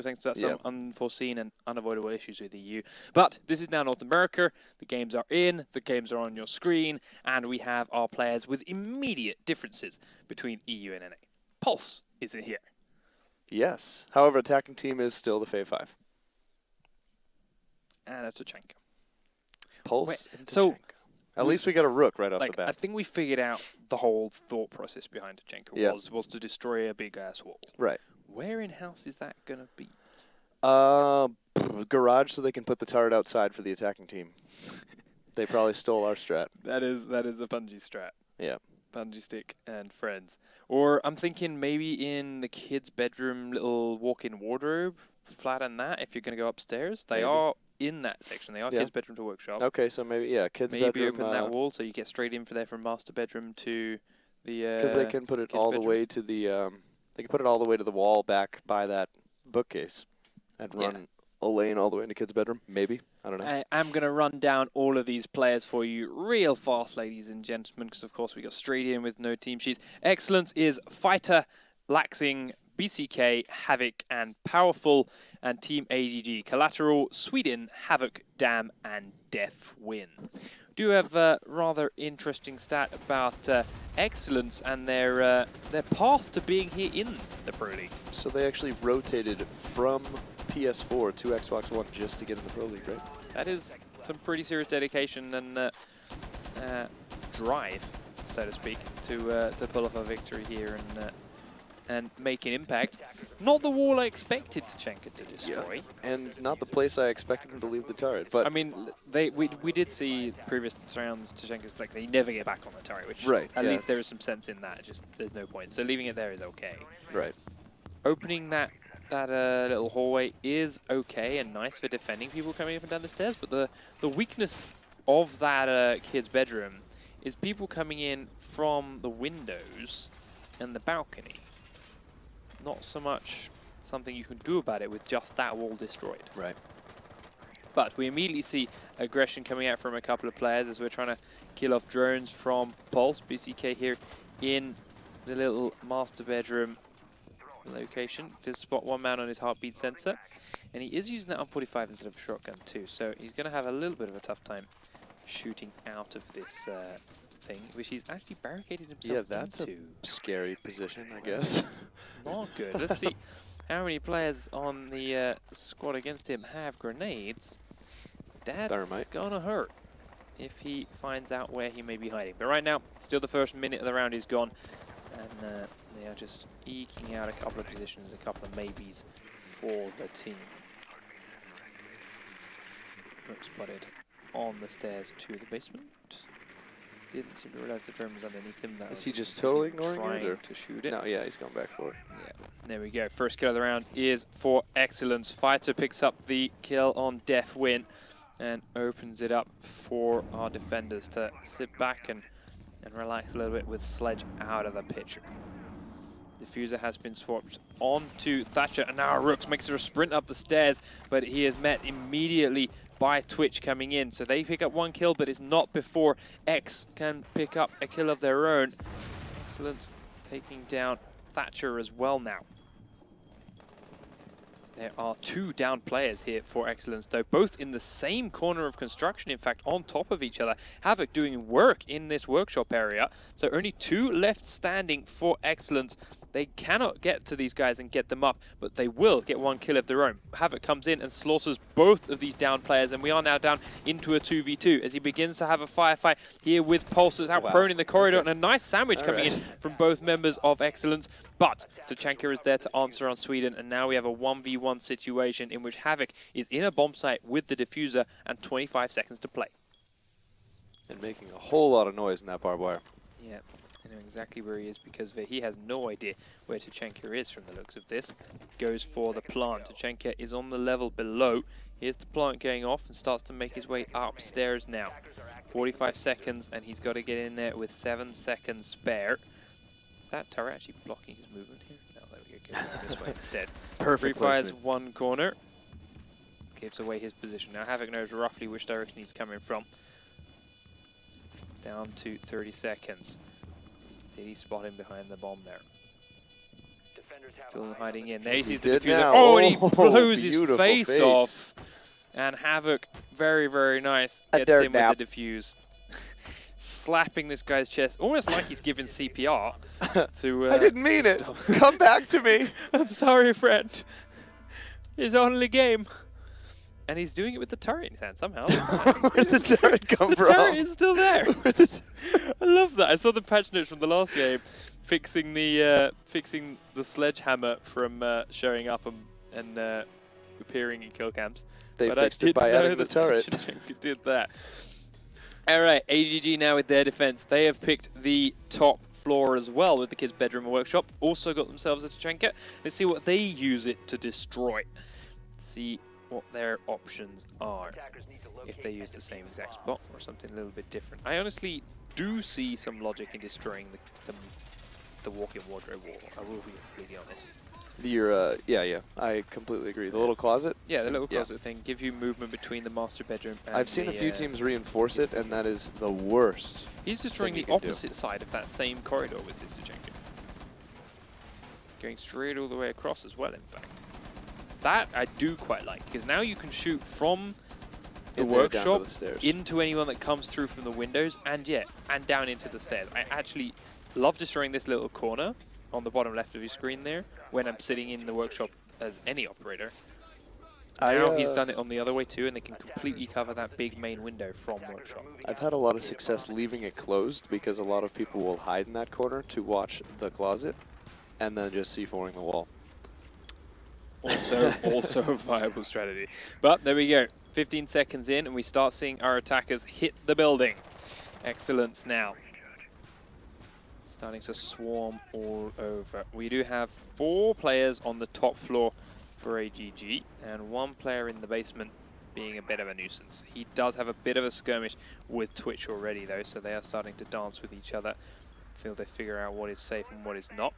thanks to some unforeseen and unavoidable issues with the EU. But this is now North America. The games are in, the games are on your screen, and we have our players with immediate differences between EU and NA. Pulse is in here. Yes. However, attacking team is still the Fave 5. And a Tachanka. Pulse and so Tachanka. At least we got a rook right off the bat. I think we figured out the whole thought process behind Tachanka was to destroy a big-ass wall. Right. Where in-house is that going to be? Garage so they can put the turret outside for the attacking team. They probably stole our strat. That is a Bungie strat. Yeah. Bungie stick and friends. Or I'm thinking maybe in the kids' bedroom, little walk-in wardrobe, flatten that if you're going to go upstairs. They are in that section. They are kids' bedroom to workshop. Okay, so maybe, kids' bedroom. Maybe open that wall so you get straight in from master bedroom to the because they can put it all the way to the, they can put it all the way to the wall back by that bookcase and run a lane all the way into kids' bedroom. Maybe. I don't know. I'm going to run down all of these players for you real fast, ladies and gentlemen, because, of course, we got straight in with no team sheets. Excellence is Fighter, Laxing, BCK, Havoc, and Powerful, and Team AGG. Collateral, Sweden, Havoc, Dam, and Death Win. Do have a rather interesting stat about Excellence and their path to being here in the Pro League. So they actually rotated from PS4 to Xbox One just to get in the Pro League, right? That is some pretty serious dedication and drive, so to speak, to pull off a victory here and make an impact. Not the wall I expected Tachanka to destroy. And not the place I expected him to leave the turret. But I mean, we did see previous rounds Tachanka's like they never get back on the turret, which at least there is some sense in that. Just there's no point. So leaving it there is okay. Right. Opening that little hallway is okay and nice for defending people coming up and down the stairs, but the weakness of that kid's bedroom is people coming in from the windows and the balcony. Not so much something you can do about it with just that wall destroyed. Right. But we immediately see aggression coming out from a couple of players as we're trying to kill off drones from Pulse. BCK here in the little master bedroom location. Does spot one man on his heartbeat sensor, and he is using that on 45 instead of a shotgun too, so he's going to have a little bit of a tough time shooting out of this thing, which he's actually barricaded himself into. Yeah, that's a scary position, I guess. Not good. Let's see how many players on the squad against him have grenades. That's gonna hurt if he finds out where he may be hiding. But right now, still the first minute of the round is gone, and they are just eking out a couple of positions, a couple of maybes for the team. Rook spotted on the stairs to the basement. Didn't seem to realize the drone was underneath him. Is he just totally ignoring it? Or to shoot it? No, yeah, he's gone back for it. Yeah, there we go. First kill of the round is for Excellence. Fighter picks up the kill on Death Win and opens it up for our defenders to sit back and relax a little bit with Sledge out of the picture. Diffuser has been swapped onto Thatcher, and now Rooks makes a sprint up the stairs, but he is met immediately by Twitch coming in. So they pick up one kill, but it's not before X can pick up a kill of their own. Excellence taking down Thatcher as well now. There are two down players here for Excellence, though, both in the same corner of construction, in fact, on top of each other. Havoc doing work in this workshop area, so only two left standing for Excellence. They cannot get to these guys and get them up, but they will get one kill of their own. Havoc comes in and slaughters both of these down players, and we are now down into a 2v2 as he begins to have a firefight here with Pulses out prone in the corridor, and a nice sandwich coming in from both members of Excellence. But Tachanka is there to answer on Sweden, and now we have a 1v1 situation in which Havoc is in a bomb site with the diffuser and 25 seconds to play. And making a whole lot of noise in that barbed wire. Yeah. I know exactly where he is because he has no idea where Tachanka is from the looks of this. Goes for the plant. Tachanka is on the level below. Here's the plant going off and starts to make his way upstairs now. 45 seconds, and he's got to get in there with 7 seconds spare. Is that turret actually blocking his movement here? No, there we go. Goes this way instead. Perfect. Fires one corner. Gives away his position. Now Havoc knows roughly which direction he's coming from. Down to 30 seconds. Did he spot him behind the bomb there? Still hiding in. There he sees the did diffuser. now. Oh, and he Oh, blows his beautiful face off. And Havoc, very, very nice, gets in with the defuse. Slapping this guy's chest, almost like he's giving CPR to... I didn't mean it. Come back to me. I'm sorry, friend. It's only a game. And he's doing it with the turret in his hand somehow. Where did the turret come from? The turret is still there. I love that. I saw the patch notes from the last game fixing the sledgehammer from showing up and appearing in kill cams. They fixed it by adding the turret. Did that. All right, AGG now with their defense. They have picked the top floor as well with the kids' bedroom and workshop. Also got themselves a Tachenka. Let's see what they use it to destroy. See what their options are. If they use the same exact spot or something a little bit different. I honestly do see some logic in destroying the walk-in wardrobe wall. I will be completely honest. Yeah, I completely agree. The little closet? Yeah, the little closet thing. Give you movement between the master bedroom and I've seen a few teams reinforce it, and that is the worst. He's destroying the opposite side of that same corridor with his Tachenka. Going straight all the way across as well, in fact. That I do quite like, because now you can shoot from the workshop into anyone that comes through from the windows, and down into the stairs. I actually love destroying this little corner on the bottom left of your screen there when I'm sitting in the workshop as any operator. Now he's done it on the other way too, and they can completely cover that big main window from workshop. I've had a lot of success leaving it closed because a lot of people will hide in that corner to watch the closet and then just C4ing the wall. Also a viable strategy. But there we go. 15 seconds in, and we start seeing our attackers hit the building. Excellence now. Starting to swarm all over. We do have 4 players on the top floor for AGG, and 1 player in the basement being a bit of a nuisance. He does have a bit of a skirmish with Twitch already, though, so they are starting to dance with each other. Feel they figure out what is safe and what is not.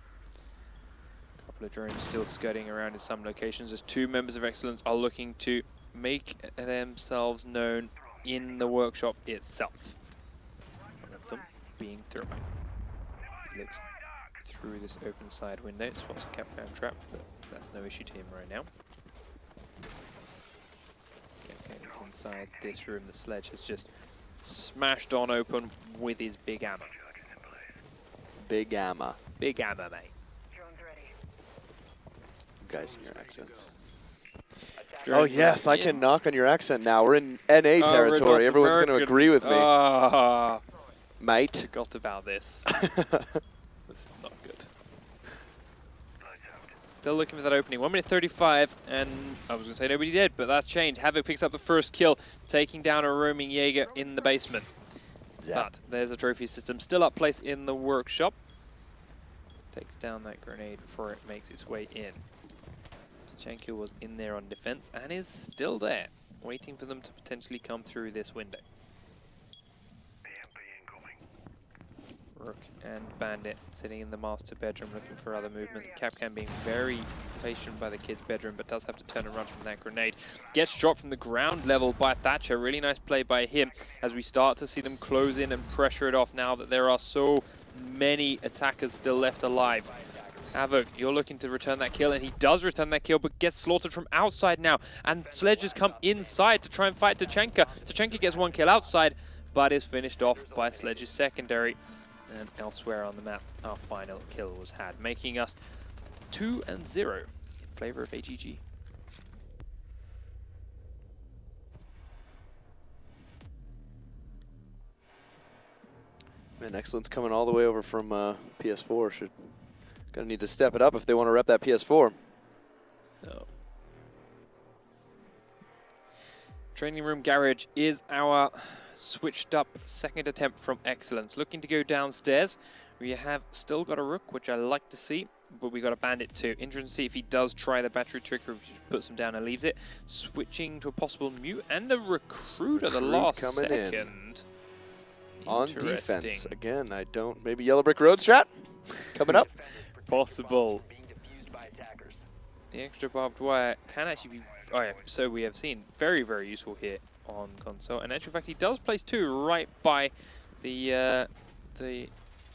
A couple of drones still skirting around in some locations as 2 members of Excellence are looking to make themselves known in the workshop itself. One of them being Thermite. Looks through this open side window, spots a Capcan trap, but that's no issue to him right now. Capcan inside this room, the sledge has just smashed on open with his big hammer. Big hammer. Big hammer, mate. You guys and your accents. Oh yes, I can knock on your accent now. We're in NA territory. Everyone's going to agree with me. Mate. Forgot about this. This is not good. Still looking for that opening. 1 minute 35, and I was going to say nobody did, but that's changed. Havoc picks up the first kill, taking down a roaming Jaeger in the basement. But there's a trophy system still up place in the workshop. Takes down that grenade before it makes its way in. Tachenka was in there on defense and is still there, waiting for them to potentially come through this window. Rook and Bandit sitting in the master bedroom looking for other movement. Capcan being very patient by the kid's bedroom, but does have to turn and run from that grenade. Gets dropped from the ground level by Thatcher. Really nice play by him as we start to see them close in and pressure it off now that there are so many attackers still left alive. Havoc, you're looking to return that kill, and he does return that kill, but gets slaughtered from outside now. And Sledge has come inside to try and fight Tachenka. Tachenka gets 1 kill outside, but is finished off by Sledge's secondary. And elsewhere on the map, our final kill was had, making us 2-0 in favor of AGG. Man, Excellence coming all the way over from PS4. Gonna need to step it up if they want to rep that PS4. No. Training room garage is our switched up second attempt from Excellence. Looking to go downstairs. We have still got a Rook, which I like to see, but we got a Bandit too. Interesting to see if he does try the battery trigger, which puts him down and leaves it. Switching to a possible mute and a Recruit at the last second. On defense. Again, I don't... Maybe Yellow Brick Road strat coming up. Possible. The extra barbed wire can actually be... Oh yeah, so we have seen. Very, very useful here on console. And in actual fact, he does place 2 right by the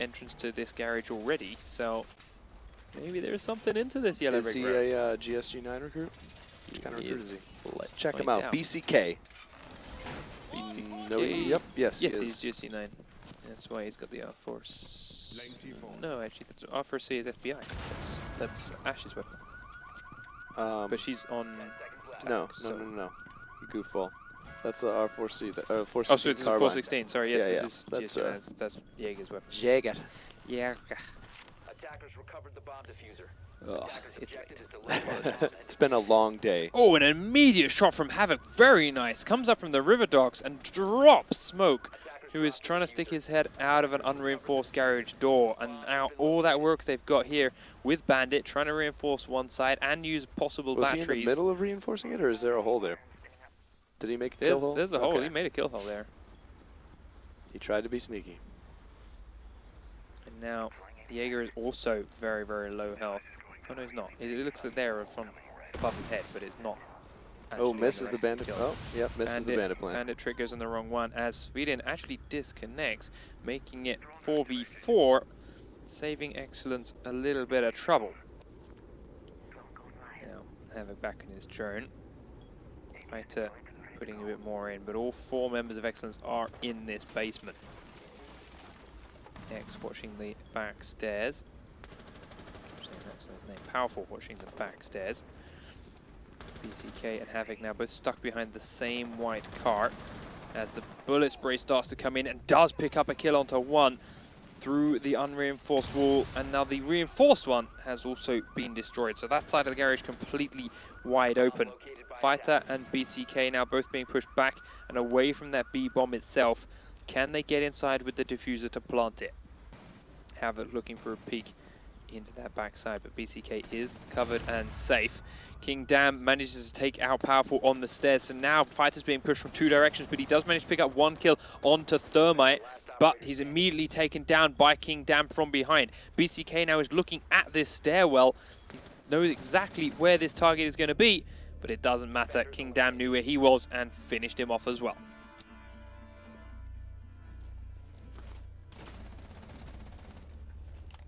entrance to this garage already. So Maybe there's something into this yellow brick road. Is he a GSG9 recruit? What kind of recruit is he? Let's check him out. BCK. BCK? No, yep, yes, yes, he's GSG9. That's why he's got the R4. No, actually, that's R4C is FBI. That's Ash's weapon. But she's on. No. You goofball. That's the R4C. 416 oh, so it's a 416. Sorry, yes, this is GSG9. That's Jaeger's weapon. Jaeger. Jaeger. Attackers recovered the bomb diffuser. Oh, it's late. It's been a long day. Oh, an immediate shot from Havoc. Very nice. Comes up from the River Dogs and drops Smoke, who is trying to stick his head out of an unreinforced garage door. And now all that work they've got here with Bandit, trying to reinforce one side and use possible batteries. Was he in the middle of reinforcing it, or is there a hole there? Did he make a kill hole? There's a hole. He made a kill hole there. He tried to be sneaky. And now Jaeger is also very, very low health. Oh, no, he's not. It looks like they're from above his head, but it's not. Oh, misses the bandit. Oh, yep, misses the bandit plan. Bandit triggers on the wrong one as Sweden actually disconnects, making it 4v4, saving Excellence a little bit of trouble. Now, Havoc back in his drone. Fighter putting a bit more in, but all 4 members of Excellence are in this basement. X watching the back stairs. That's his name. Powerful watching the back stairs. BCK and Havoc now both stuck behind the same white car as the bullet spray starts to come in and does pick up a kill onto one through the unreinforced wall, and now the reinforced one has also been destroyed. So that side of the garage completely wide open. Fighter and BCK now both being pushed back and away from that B bomb itself. Can they get inside with the diffuser to plant it? Havoc looking for a peek into that backside, but BCK is covered and safe. King Dam manages to take out Powerful on the stairs, so now Fighter's being pushed from 2 directions, but he does manage to pick up 1 kill onto Thermite, but he's immediately taken down by King Dam from behind. BCK now is looking at this stairwell. He knows exactly where this target is going to be, but it doesn't matter. King Dam knew where he was and finished him off as well.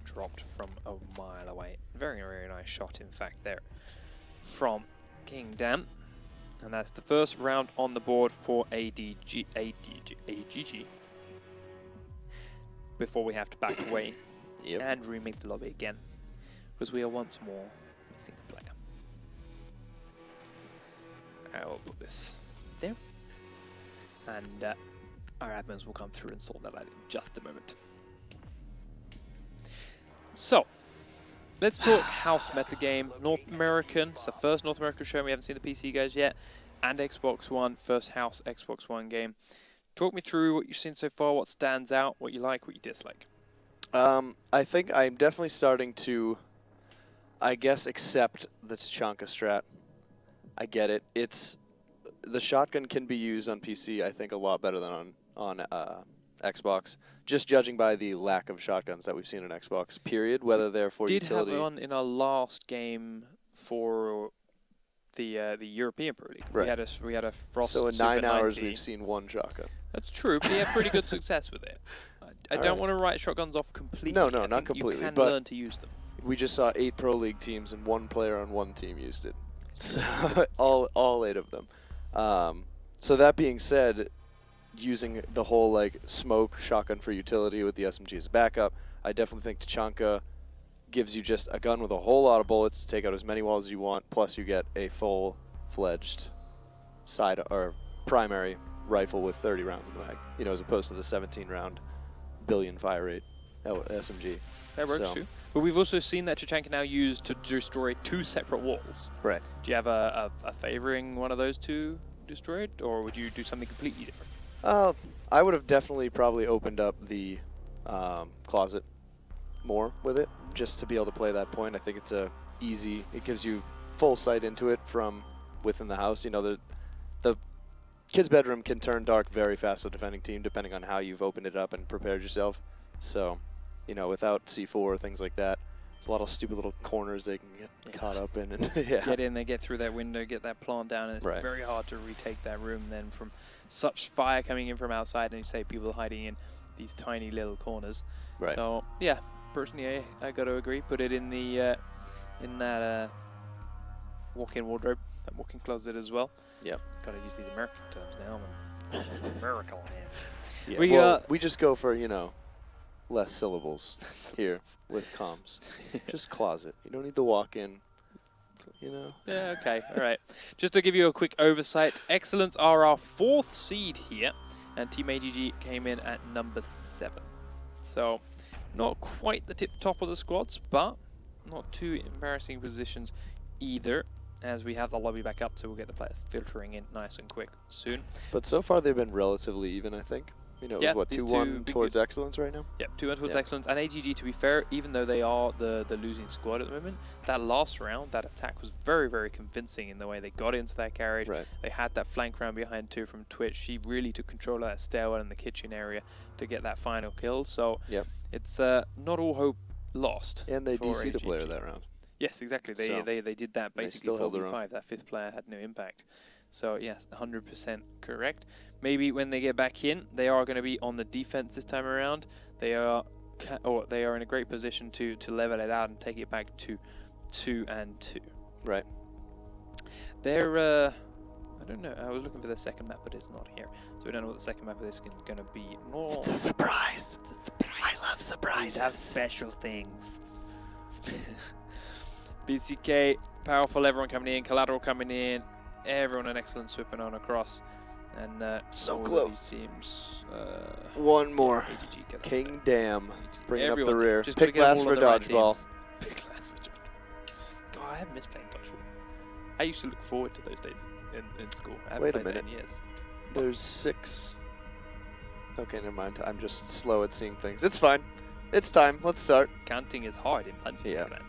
Dropped from a mile away. Very, very nice shot, in fact, there from King Dam. And that's the first round on the board for AGG. Before we have to back away and remake the lobby again, because we are once more missing a player. I will put this there. And our admins will come through and sort that out in just a moment. So, let's talk house metagame. North American, it's the first North American show. We haven't seen the PC guys yet. And Xbox One, first house Xbox One game. Talk me through what you've seen so far, what stands out, what you like, what you dislike. I think I'm definitely starting to, I guess, accept the Tachanka strat. I get it. The shotgun can be used on PC, I think, a lot better than on Xbox, just judging by the lack of shotguns that we've seen on Xbox, period, whether they're for utility. We did have one in our last game for the European Pro League. Right. We had a Frost So in Super 9 hours, 90. we've seen 1 shotgun. That's true, but he had pretty good success with it. I don't want to write shotguns off completely. No, I not think completely. You can but learn to use them. We just saw 8 Pro League teams, and 1 player on 1 team used it. So all 8 of them. So that being said, using the whole like smoke shotgun for utility with the SMG as a backup, I definitely think Tachanka gives you just a gun with a whole lot of bullets to take out as many walls as you want, plus you get a full-fledged side or primary rifle with 30 rounds in the mag, as opposed to the 17-round billion fire rate SMG. That works too. But we've also seen that Tachanka now used to destroy 2 separate walls. Right. Do you have a favoring one of those 2 destroyed, or would you do something completely different? I would have definitely probably opened up the closet more with it, just to be able to play that point. I think it's it gives you full sight into it from within the house. The kid's bedroom can turn dark very fast with a defending team, depending on how you've opened it up and prepared yourself. So, without C4, things like that, there's a lot of stupid little corners they can get caught up in. And get in, they get through that window, get that plant down, and it's very hard to retake that room then from such fire coming in from outside, and you say people hiding in these tiny little corners. Right. So, yeah, personally, I got to agree. Put it in the in that walk-in wardrobe, that walk-in closet as well. Yep. Got to use these American terms now. I'm American man. Yeah. We, Well, we just go for, you know, less syllables here with comms. Just closet. You don't need the walk-in. You know. Yeah. Okay. All right. Just to give you a quick oversight, Excellence are our 4th seed here, and Team AGG came in at number 7. So, not quite the tip top of the squads, but not too embarrassing positions either, as we have the lobby back up, so we'll get the players filtering in nice and quick soon. But so far they've been relatively even, I think. You know, it was what, these 2-1 towards good. Excellence right now? Yep, 2-1 towards Yeah. Excellence. And AGG, to be fair, even though they are the losing squad at the moment, that last round, that attack was very, very convincing in the way they got into that garage. Right. They had that flank round behind too from Twitch. She really took control of that stairwell in the kitchen area to get that final kill. So Yep. it's not all hope lost. And they for DC'd a player AGG. that round. Yes, exactly. They So they did that they basically still held their own. 4v5. That 5th player had no impact. So yes, 100% correct. Maybe when they get back in, they are going to be on the defense this time around. They are in a great position to level it out and take it back to 2-2. Right. They're I don't know. I was looking for the second map, but it's not here. So we don't know what the second map of this is going to be. No. It's a surprise. I love We surprises. have special things. BCK, powerful, everyone coming in, collateral coming in, everyone an excellent sweeping on across, and So all of close. these teams. One more. AGG get that King step. Dam. AGG. Bringing up the Everyone's rear. just gotta Pick get them last all for on the right dodgeball. teams. Pick last for dodgeball. God, I have missed playing dodgeball. I used to look forward to those days in school. I haven't Wait a played that minute. in years. There's 6. Okay, never mind. I'm just slow at seeing things. It's fine. It's time. Let's start. Counting is hard in punches. Yeah. Land.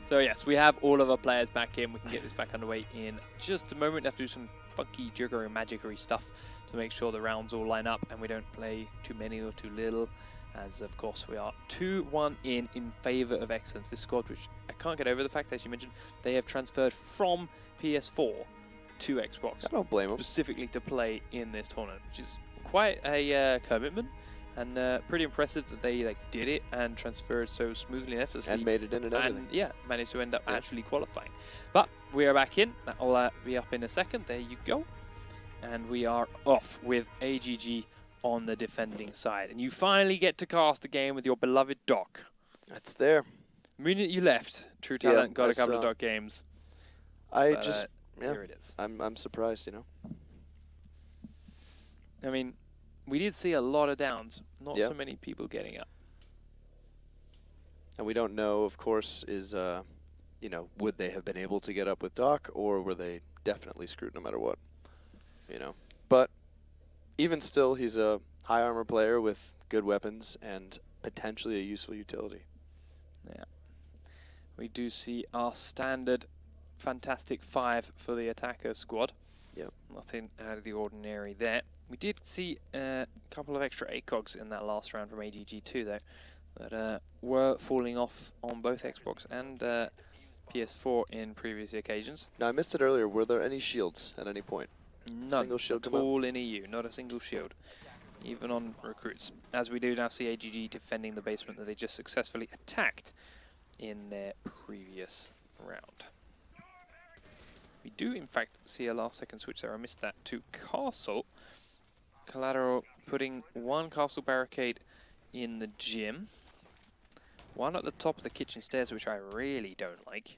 So yes, we have all of our players back in. We can get this back underway in just a moment. We have to do some funky jiggery magicery stuff to make sure the rounds all line up and we don't play too many or too little. As of course we are 2-1 in favour of Excellence. This squad, which I can't get over the fact, as you mentioned, they have transferred from PS4 to Xbox I don't blame him. specifically to play in this tournament, which is quite a commitment. And pretty impressive that they did it and transferred so smoothly and effortlessly. And made it in and everything. And yeah, managed to end up Yeah. actually qualifying. But we are back in. That'll be up in a second. There you go. And we are off with AGG on the defending side. And you finally get to cast a game with your beloved Doc. That's there. The minute you left, True Yeah, Talent got I a couple of saw. Doc games. I But, just, yeah, Here it is. I'm surprised, you know. I mean, we did see a lot of downs. Not Yeah. so many people getting up. And we don't know, of course, is, you know, would they have been able to get up with Doc, or were they definitely screwed no matter what? You know. But even still, he's a high armor player with good weapons and potentially a useful utility. Yeah. We do see our standard fantastic 5 for the attacker squad. Yep. Nothing out of the ordinary there. We did see a couple of extra ACOGs in that last round from AGG too, though, that were falling off on both Xbox and PS4 in previous occasions. Now, I missed it earlier. Were there any shields at any point? None Single shield at come out? all in EU, not a single shield, even on recruits. As we do now see AGG defending the basement that they just successfully attacked in their previous round. We do, in fact, see a last-second switch there. I missed that to Castle. Collateral putting one Castle barricade in the gym. One at the top of the kitchen stairs, which I really don't like.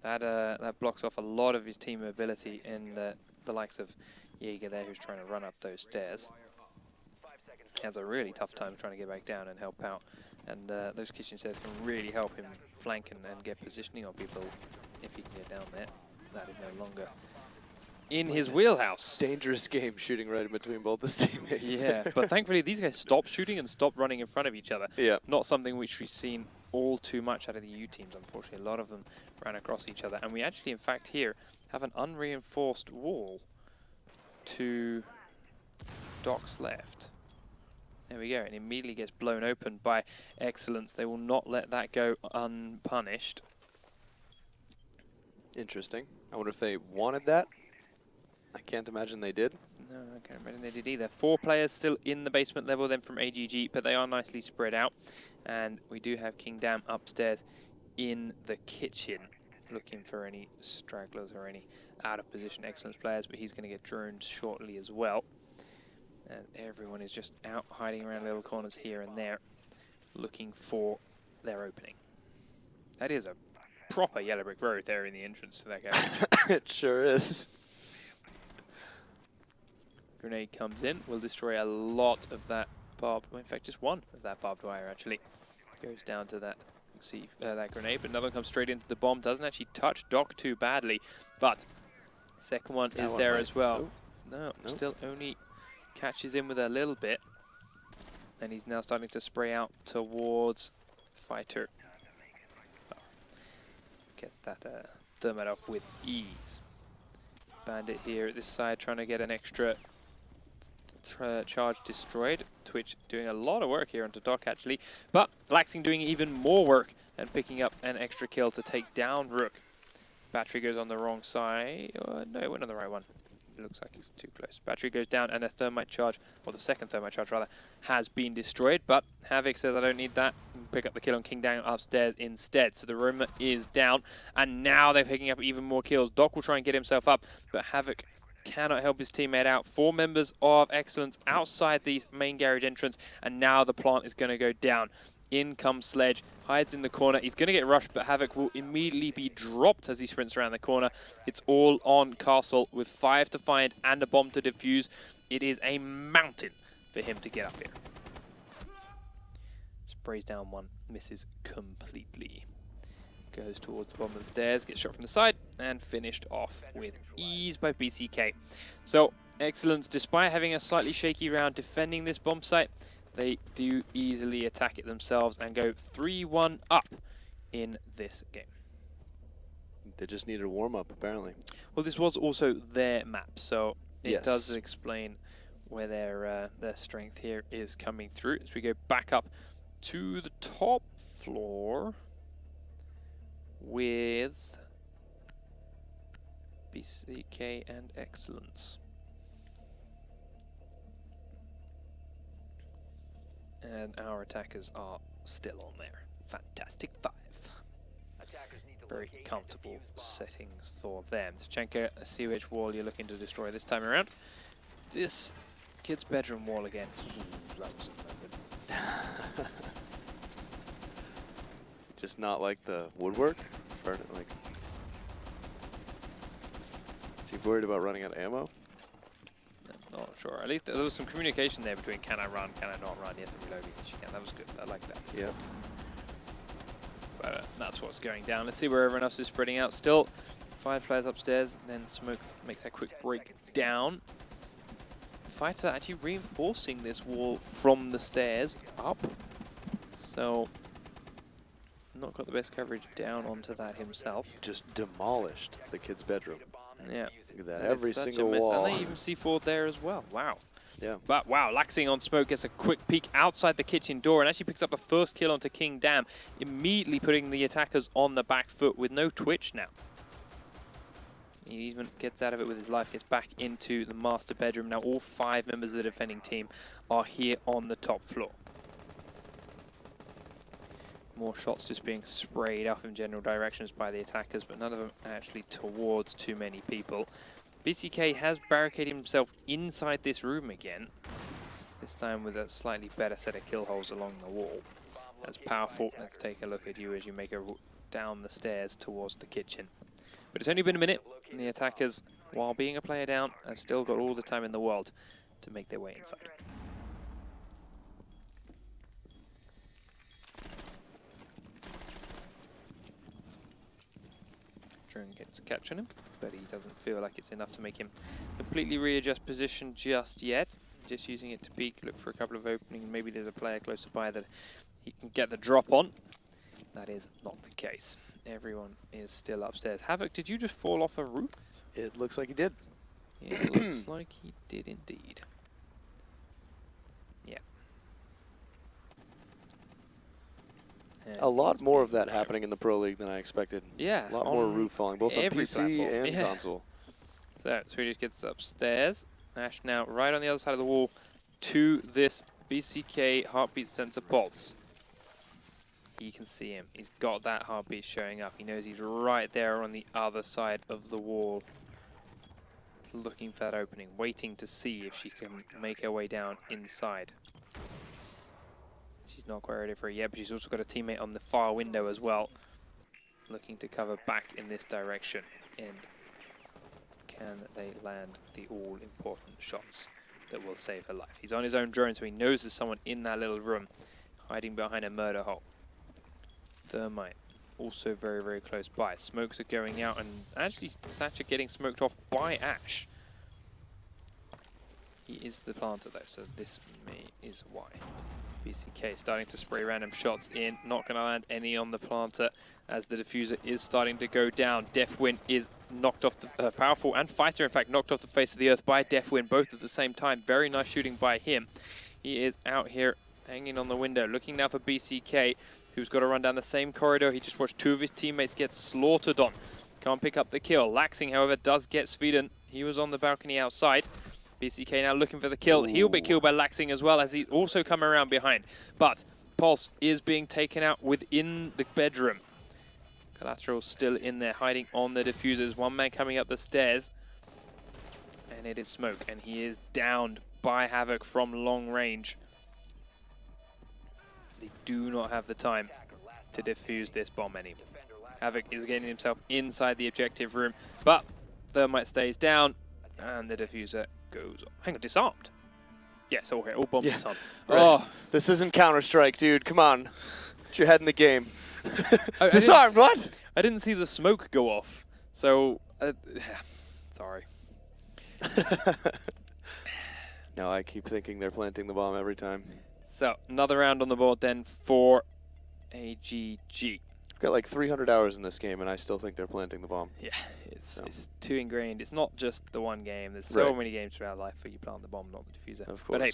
That blocks off a lot of his team mobility in the likes of Jaeger there, who's trying to run up those stairs. He has a really tough time trying to get back down and help out. And those kitchen stairs can really help him flank and get positioning on people if he can get down there. That is no longer in his wheelhouse. Dangerous game shooting right in between both his teammates. Yeah, but thankfully these guys stopped shooting and stopped running in front of each other. Yeah. Not something which we've seen all too much out of the EU teams, unfortunately. A lot of them ran across each other. And we actually, in fact, here have an unreinforced wall to Doc's left. There we go, and immediately gets blown open by Excellence. They will not let that go unpunished. Interesting. I wonder if they wanted that. I can't imagine they did. No, I can't imagine they did either. 4 players still in the basement level then from AGG, but they are nicely spread out. And we do have King Dam upstairs in the kitchen, looking for any stragglers or any out of position Excellence players, but he's going to get droned shortly as well. And everyone is just out hiding around little corners here and there, looking for their opening. That is a proper yellow brick road there in the entrance to that garage. It sure is. Grenade comes in, will destroy a lot of that barbed, well, in fact just one of that barbed wire actually. Goes down to that, see that grenade, but another one comes straight into the bomb. Doesn't actually touch Doc too badly, but second one is there as well. No, still only catches in with a little bit, and he's now starting to spray out towards Fighter. Well, gets that thermite off with ease. Bandit here at this side trying to get an extra charge destroyed. Twitch doing a lot of work here onto Doc actually, but Laxing doing even more work and picking up an extra kill to take down Rook. Battery goes on the wrong side. No, it went on the right one. It looks like it's too close. Battery goes down and a thermite charge, or the second thermite charge rather, has been destroyed, but Havoc says I don't need that. Pick up the kill on King Dang upstairs instead. So the room is down, and now they're picking up even more kills. Doc will try and get himself up, but Havoc cannot help his teammate out. 4 members of Excellence outside the main garage entrance, and now the plant is going to go down. In comes Sledge, hides in the corner. He's going to get rushed, but Havoc will immediately be dropped as he sprints around the corner. It's all on Castle with 5 to find and a bomb to defuse. It is a mountain for him to get up here. Sprays down one, misses completely. Goes towards the bottom of the stairs, gets shot from the side, and finished off with ease by BCK. So, Excellence, despite having a slightly shaky round defending this bomb site, they do easily attack it themselves and go 3-1 up in this game. They just needed a warm-up, apparently. Well, this was also their map, so it Yes. does explain where their strength here is coming through. As we go back up to the top floor with BCK and Excellence. And our attackers are still on there. Fantastic 5. Very comfortable settings for them. Tachenka, a COH wall you're looking to destroy this time around. This kid's bedroom wall again. Just not like the woodwork? Like, is he worried about running out of ammo? I'm not sure. At least there was some communication there between can I run, can I not run. Yes, I'm reloading. Yes, you can. That was good. I like that. Yeah. But that's what's going down. Let's see where everyone else is spreading out. Still 5 players upstairs. Then Smoke makes that quick break down. Fighter actually reinforcing this wall from the stairs up. So not got the best coverage down onto that himself. Just demolished the kid's bedroom. Yeah. Look at that. That Every is such a single mess. wall. And they even C4'd there as well. Wow. Yeah. But wow, Laxing on Smoke gets a quick peek outside the kitchen door and actually picks up the first kill onto King Dam, immediately putting the attackers on the back foot with no twitch now. He even gets out of it with his life, gets back into the master bedroom. Now all 5 members of the defending team are here on the top floor. More shots just being sprayed up in general directions by the attackers, but none of them actually towards too many people. BCK has barricaded himself inside this room again, this time with a slightly better set of kill holes along the wall. That's powerful. Let's take a look at you as you make a down the stairs towards the kitchen. But it's only been a minute, and the attackers, while being a player down, have still got all the time in the world to make their way inside. Drone gets a catch on him, but he doesn't feel like it's enough to make him completely readjust position just yet. Just using it to peek, look for a couple of openings. Maybe there's a player closer by that he can get the drop on. That is not the case. Everyone is still upstairs. Havoc, did you just fall off a roof? It looks like he did. Yeah, it looks like he did indeed. Yeah. And A lot he's more of being that happening in the Pro League than I expected. Yeah. A lot more on roof falling, both on every PC platform. and Yeah. console. So, Swedish gets upstairs. Ash now right on the other side of the wall to this BCK heartbeat sensor pulse. He can see him. He's got that heartbeat showing up. He knows he's right there on the other side of the wall, looking for that opening, waiting to see if she can make her way down inside. She's not quite ready for it yet, but she's also got a teammate on the far window as well, looking to cover back in this direction. And can they land the all-important shots that will save her life? He's on his own drone, so he knows there's someone in that little room hiding behind a murder hole. Thermite also very, very close by. Smokes are going out, and actually Thatcher getting smoked off by Ash. He is the planter though, so this is why. BCK starting to spray random shots in, not going to land any on the planter as the diffuser is starting to go down. Deathwind is knocked off the powerful, and Fighter in fact knocked off the face of the earth by Deathwind, both at the same time. Very nice shooting by him. He is out here hanging on the window, looking now for BCK, who's got to run down the same corridor. He just watched two of his teammates get slaughtered on. Can't pick up the kill. Laxing, however, does get Sweden. He was on the balcony outside. BCK now looking for the kill. Ooh. He'll be killed by Laxing as well, as he also come around behind. But Pulse is being taken out within the bedroom. Collateral still in there, hiding on the diffusers. One man coming up the stairs. And it is Smoke, and he is downed by Havoc from long range. They do not have the time to defuse this bomb anymore. Havoc is getting himself inside the objective room, but Thermite stays down, and the diffuser goes on. Hang on, disarmed? Yes, all bombs disarmed. Right. Oh, this isn't Counter-Strike, dude. Come on. Put your head in the game. Disarmed, what? I didn't see the smoke go off, so... sorry. No, I keep thinking they're planting the bomb every time. So, another round on the board then for AGG. I've got like 300 hours in this game, and I still think they're planting the bomb. Yeah, it's too ingrained. It's not just the one game. There's so many games throughout life where you plant the bomb, not the diffuser. Of course. But hey,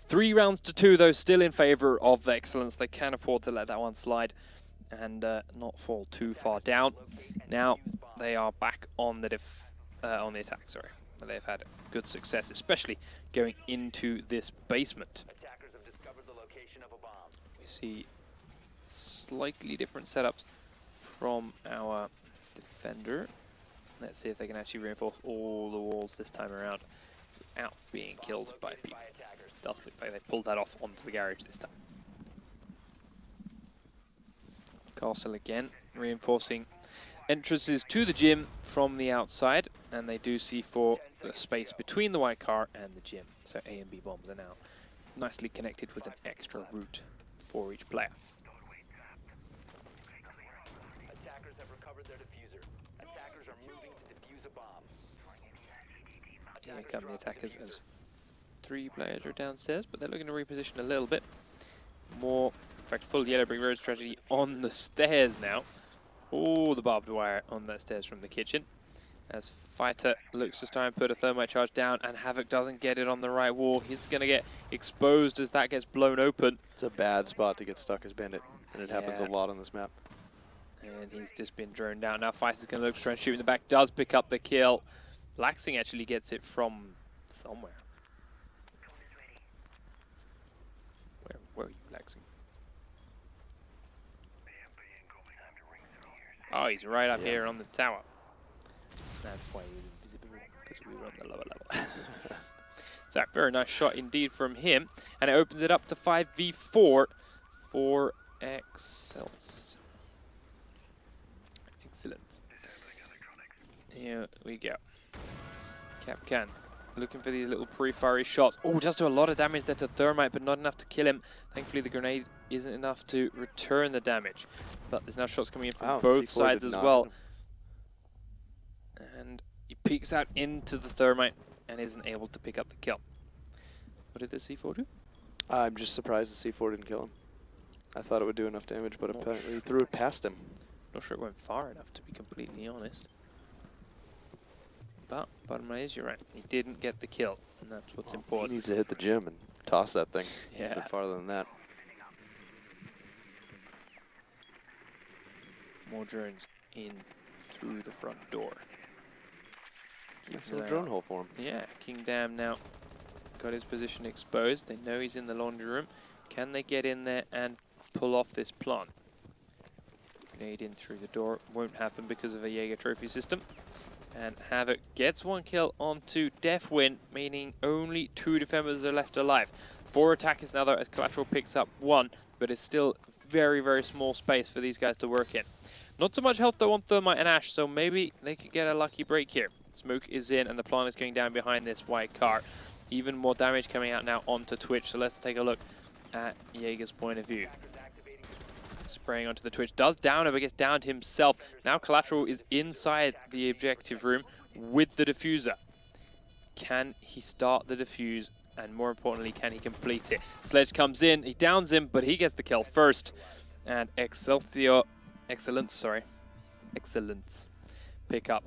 3 rounds to 2, though, still in favor of Excellence. They can afford to let that one slide and not fall too far down. Now, they are back on the attack, sorry. They've had good success, especially going into this basement. We see slightly different setups from our defender. Let's see if they can actually reinforce all the walls this time around without being killed by people. Does look like they pulled that off onto the garage this time. Castle again, reinforcing entrances to the gym from the outside, and they do see for the space between the white car and the gym. So A and B bombs are now nicely connected with an extra route for each player. Attackers have recovered their diffuser. Attackers are moving to defuse a bomb. Here come the attackers as 3 players are downstairs, but they're looking to reposition a little bit more. In fact, full yellow brick road strategy on the stairs now. Oh, the barbed wire on the stairs from the kitchen. As Fighter looks to try and put a thermite charge down, and Havoc doesn't get it on the right wall. He's going to get exposed as that gets blown open. It's a bad spot to get stuck as Bandit, and it happens a lot on this map. And he's just been droned down. Now Fighter's going to look to try and shoot in the back. Does pick up the kill. Laxing actually gets it from somewhere. Where are you, Laxing? Oh, he's right up here on the tower. That's why he's invisible, because we were on the lower level. So, very nice shot indeed from him. And it opens it up to 5v4 for Excels. Excellent. Here we go. Capcan looking for these little pre-fiery shots. Oh, does do a lot of damage there to Thermite, but not enough to kill him. Thankfully, the grenade isn't enough to return the damage. But there's now shots coming in from both sides as well. And he peeks out into the Thermite and isn't able to pick up the kill. What did the C4 do? I'm just surprised the C4 didn't kill him. I thought it would do enough damage, but apparently he threw it past him. Not sure it went far enough, to be completely honest. But bottom line is, you're right. He didn't get the kill, and that's what's important. He needs to hit the gym and toss that thing a bit farther than that. More drones in through the front door. Nice little drone hole for him. Yeah, Kingdam now got his position exposed. They know he's in the laundry room. Can they get in there and pull off this plant? Grenade in through the door. Won't happen because of a Jaeger trophy system. And Havoc gets 1 kill onto Deathwind, meaning only 2 defenders are left alive. 4 attackers now though, as Collateral picks up 1, but it's still very, very small space for these guys to work in. Not so much health though on Thermite and Ash, so maybe they could get a lucky break here. Smoke is in and the plant is going down behind this white car. Even more damage coming out now onto Twitch, so let's take a look at Jaeger's point of view. Spraying onto the Twitch, does down him, but gets downed himself. Now Collateral is inside the objective room with the diffuser. Can he start the diffuse? And more importantly, can he complete it? Sledge comes in, he downs him, but he gets the kill first. And Excellence pick up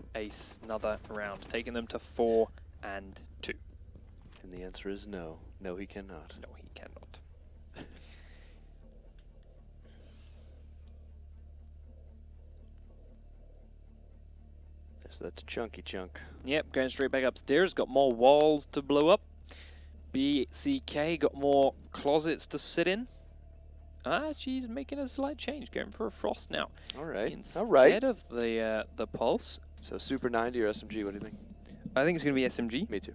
another round, taking them to 4-2. And the answer is no. No, he cannot. No, he cannot. So that's a chunky chunk. Yep, going straight back upstairs. Got more walls to blow up. BCK got more closets to sit in. She's making a slight change, going for a Frost now. All right. Instead of the Pulse. So Super 90 or SMG, what do you think? I think it's going to be SMG. Me too.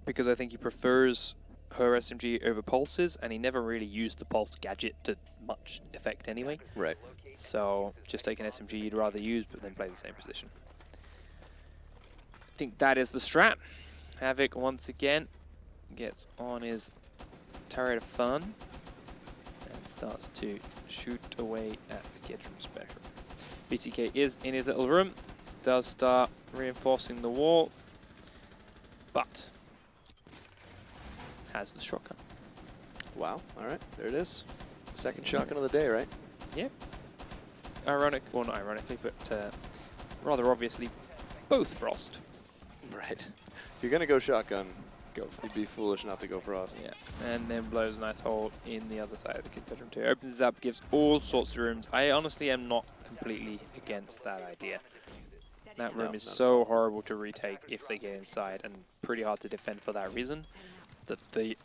Because I think he prefers her SMG over Pulses, and he never really used the Pulse gadget to much effect anyway. Right. So just take an SMG you'd rather use, but then play the same position. I think that is the strat. Havoc once again gets on his turret of fun and starts to shoot away at the kid from Spectrum. BCK is in his little room, does start reinforcing the wall, but has the shotgun. Wow. All right. There it is. Second shotgun of the day, right? Yep. Well, not ironically, but rather obviously, both Frost. Right. If you're going to go shotgun, Go Frost. you'd be foolish not to go Frost. Yeah, and then blows a nice hole in the other side of the kid bedroom too. Opens it up, gives all sorts of rooms. I honestly am not completely against that idea. That room is so horrible to retake if they get inside, and pretty hard to defend for that reason. That the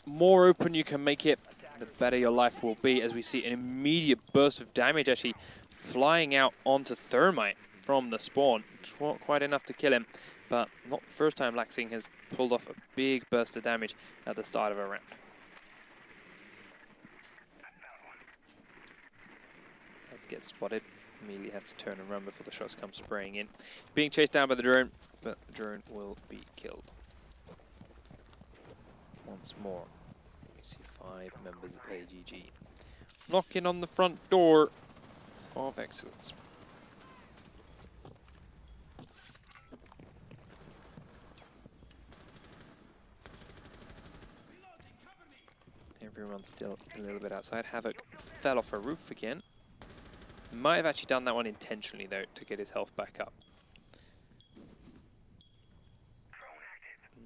more open you can make it, the better your life will be, as we see an immediate burst of damage actually flying out onto Thermite from the spawn. It's not quite enough to kill him, but not the first time Laxing has pulled off a big burst of damage at the start of a round. As he gets spotted, immediately has to turn and run before the shots come spraying in. Being chased down by the drone, but the drone will be killed. Once more, we see 5 members of AGG knocking on the front door of Excellence. Everyone's still a little bit outside. Havoc fell off a roof again. Might have actually done that one intentionally, though, to get his health back up.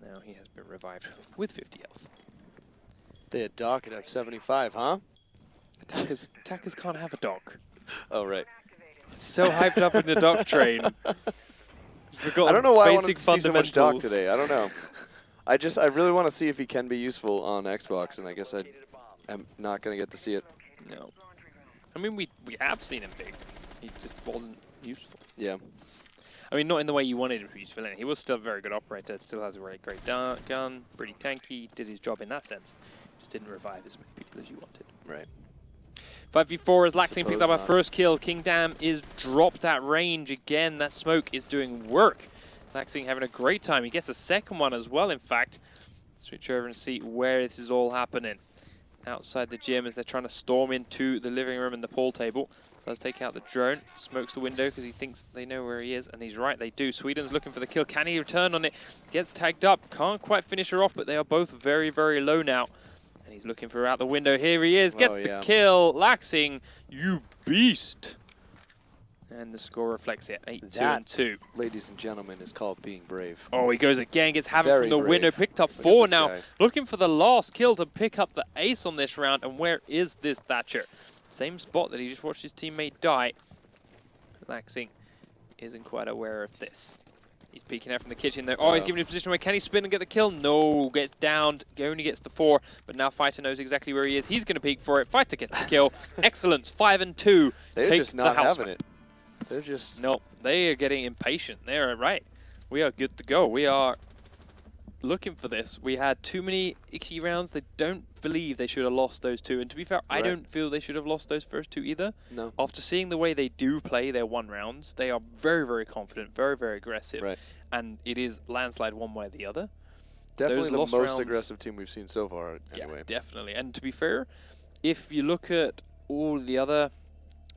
Now he has been revived with 50 health. They had Doc at F75, huh? Attackers can't have a dock. Oh, right. So hyped up in the dock train. I don't know why I wanted basic to see so much Doc fundamentals. today. I don't know. I really want to see if he can be useful on Xbox, and I guess I'm not going to get to see it. No. I mean, we have seen him big. He just wasn't useful. Yeah. I mean, not in the way you wanted him to be useful. He was still a very good operator. Still has a very great gun. Pretty tanky. Did his job in that sense. Just didn't revive as many people as you wanted. Right. 5v4 as Laxing picks up our not. first kill. Kingdam is dropped at range again. That smoke is doing work. Laxing having a great time. He gets a second one as well, in fact. Switch over and see where this is all happening. Outside the gym as they're trying to storm into the living room and the pool table. Does take out the drone. Smokes the window because he thinks they know where he is. And he's right, they do. Sweden's looking for the kill. Can he return on it? Gets tagged up. Can't quite finish her off, but they are both very, very low now. And he's looking for her out the window. Here he is. Gets the kill. Laxing, you beast. And the score reflects it. 8-2-2. Ladies and gentlemen, is called being brave. Oh, he goes again. Gets Havoc Very from the brave. window. Picked up Look at 4 this now. guy. Looking for the last kill to pick up the ace on this round. And where is this Thatcher? Same spot that he just watched his teammate die. Laxing isn't quite aware of this. He's peeking out from the kitchen there. Oh, he's given him a position where can he spin and get the kill? No, gets downed. Only gets the 4, but now Fighter knows exactly where he is. He's going to peek for it. Fighter gets the kill. Excellence, 5 and 2. They're Take just not the house having it. They're just... No, they are getting impatient. They're right. We are good to go. We are looking for this. We had too many icky rounds. They don't believe they should have lost those 2. And to be fair, I don't feel they should have lost those first 2 either. No. After seeing the way they do play their 1 rounds, they are very, very confident, very, very aggressive. Right. And it is landslide one way or the other. Definitely the lost most rounds- aggressive team we've seen so far, anyway. Yeah, definitely. And to be fair, if you look at all the other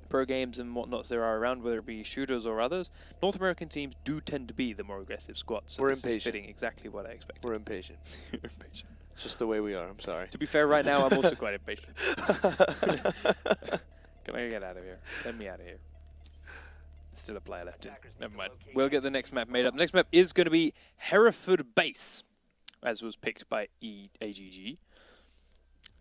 pro games and whatnots there are around, whether it be shooters or others, North American teams do tend to be the more aggressive squads. So We're this is impatient. fitting exactly what I expected. We're impatient. Impatient. It's just the way we are. I'm sorry. To be fair, right now I'm also quite impatient. Can I get out of here? Let me out of here. Still a player left in. Never mind. We'll get the next map made up. Next map is going to be Hereford Base, as was picked by AGG.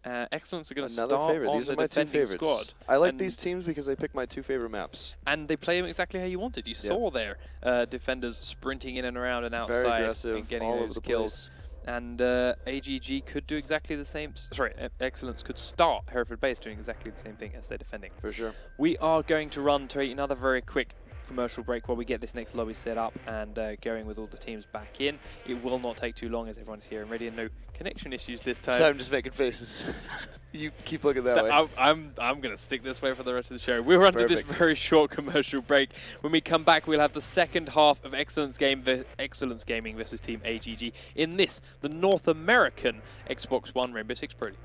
Excellence are going to Another start favorite. on These the are my 2 defending favorites. squad. I like And- these teams because they pick my 2 favorite maps. And they play them exactly how you wanted. You saw their defenders sprinting in and around and outside Very aggressive, and getting all over those the kills. place. And AGG could do exactly the same. Sorry, Excellence could start Hereford Base doing exactly the same thing as they're defending. For sure. We are going to run to another very quick commercial break while we get this next lobby set up and going with all the teams back in. It will not take too long as everyone's here and ready, and no connection issues this time. So I'm just making faces. You keep looking that way. I'm going to stick this way for the rest of the show. We'll run to this Perfect. very short commercial break. When we come back, we'll have the second half of Excellence Gaming versus Team AGG in this, the North American Xbox One Rainbow Six Pro League.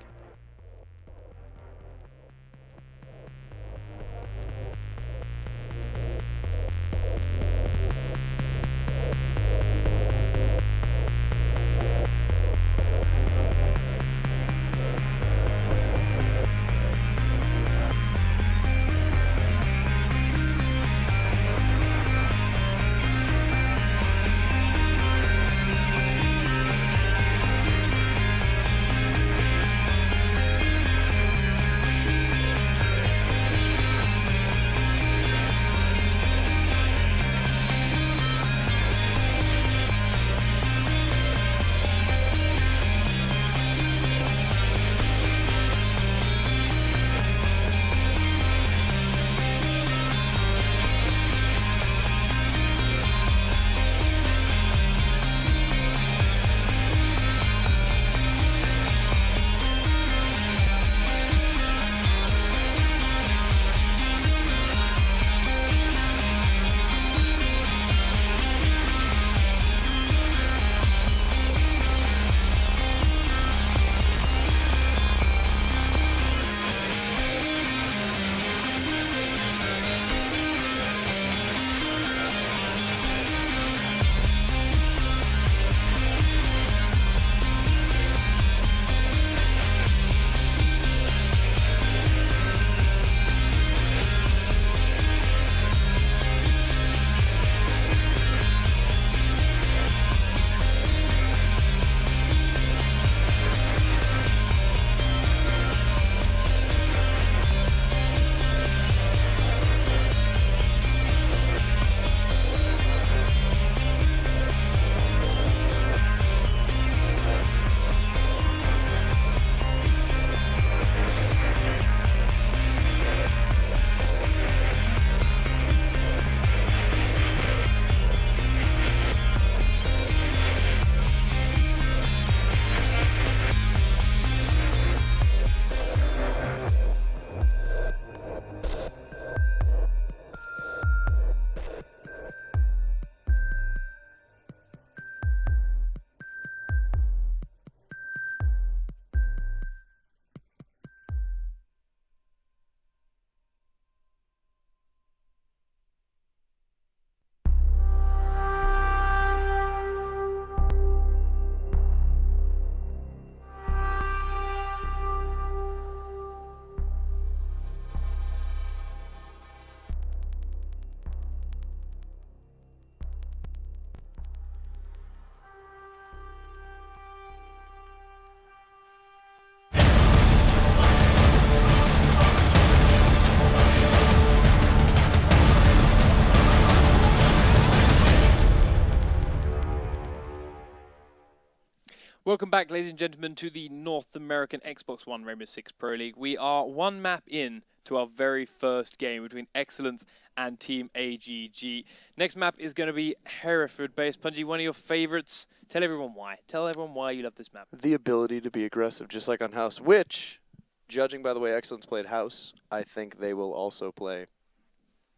Welcome back, ladies and gentlemen, to the North American Xbox One Rainbow Six Pro League. We are one map in to our very first game between Excellence and Team AGG. Next map is going to be Hereford-based. Punji, one of your favorites. Tell everyone why. Tell everyone why you love this map. The ability to be aggressive, just like on House, which, judging by the way Excellence played House, I think they will also play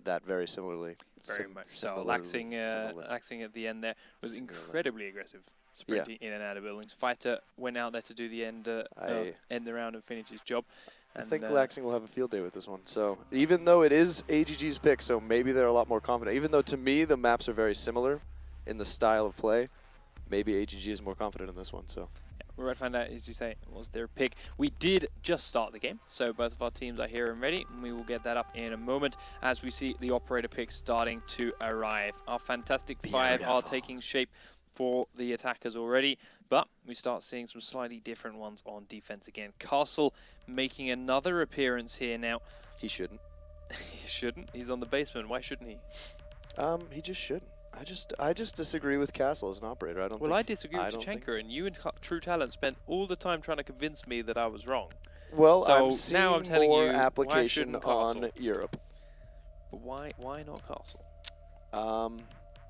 that very similarly. Very much so. Laxing at the end there was incredibly aggressive, sprinting in and out of buildings. Fighter went out there to do the end the round and finish his job. I think Laxing will have a field day with this one. So even though it is AGG's pick, so maybe they're a lot more confident. Even though to me the maps are very similar in the style of play, maybe AGG is more confident in this one. So yeah, we're about to find out, as you say, was their pick. We did just start the game, so both of our teams are here and ready, and we will get that up in a moment as we see the operator picks starting to arrive. Our fantastic five are taking shape for the attackers already, but we start seeing some slightly different ones on defense again. Castle making another appearance here now. he shouldn't. He shouldn't. He's on the basement. Why shouldn't he? He just shouldn't. I just disagree with Castle as an operator. I disagree with Tachenko, and you and True Talent spent all the time trying to convince me that I was wrong. Well, so I'm seeing now I'm telling more you, application why on Europe. But why not Castle?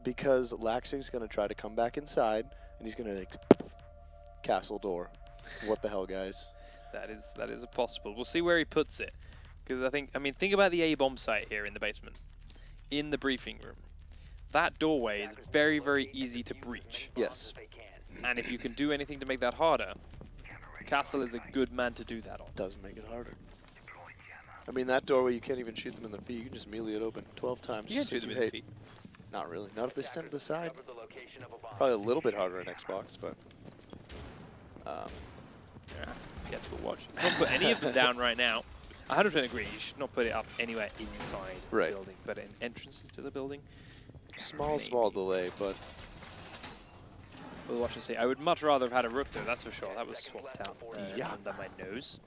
Because Laxing's going to try to come back inside, and he's going to like castle door. What the hell, guys? That is possible. We'll see where he puts it, because I mean, think about the A-bomb site here in the basement, in the briefing room. That doorway is very, very easy to breach. Yes. And if you can do anything to make that harder, Castle is a good man to do that on. Doesn't make it harder. I mean, that doorway, you can't even shoot them in the feet. You can just melee it open 12 times. You can shoot them in the feet. Not really. Not if they stand to the side. Probably a little bit harder on Xbox, but... yeah, guess we'll watch. Let's not put any of them down right now. 100% agree. You should not put it up anywhere inside the building, but in entrances to the building. Small delay, but... We'll watch and see. I would much rather have had a rook though, that's for sure. That was swapped out under my nose.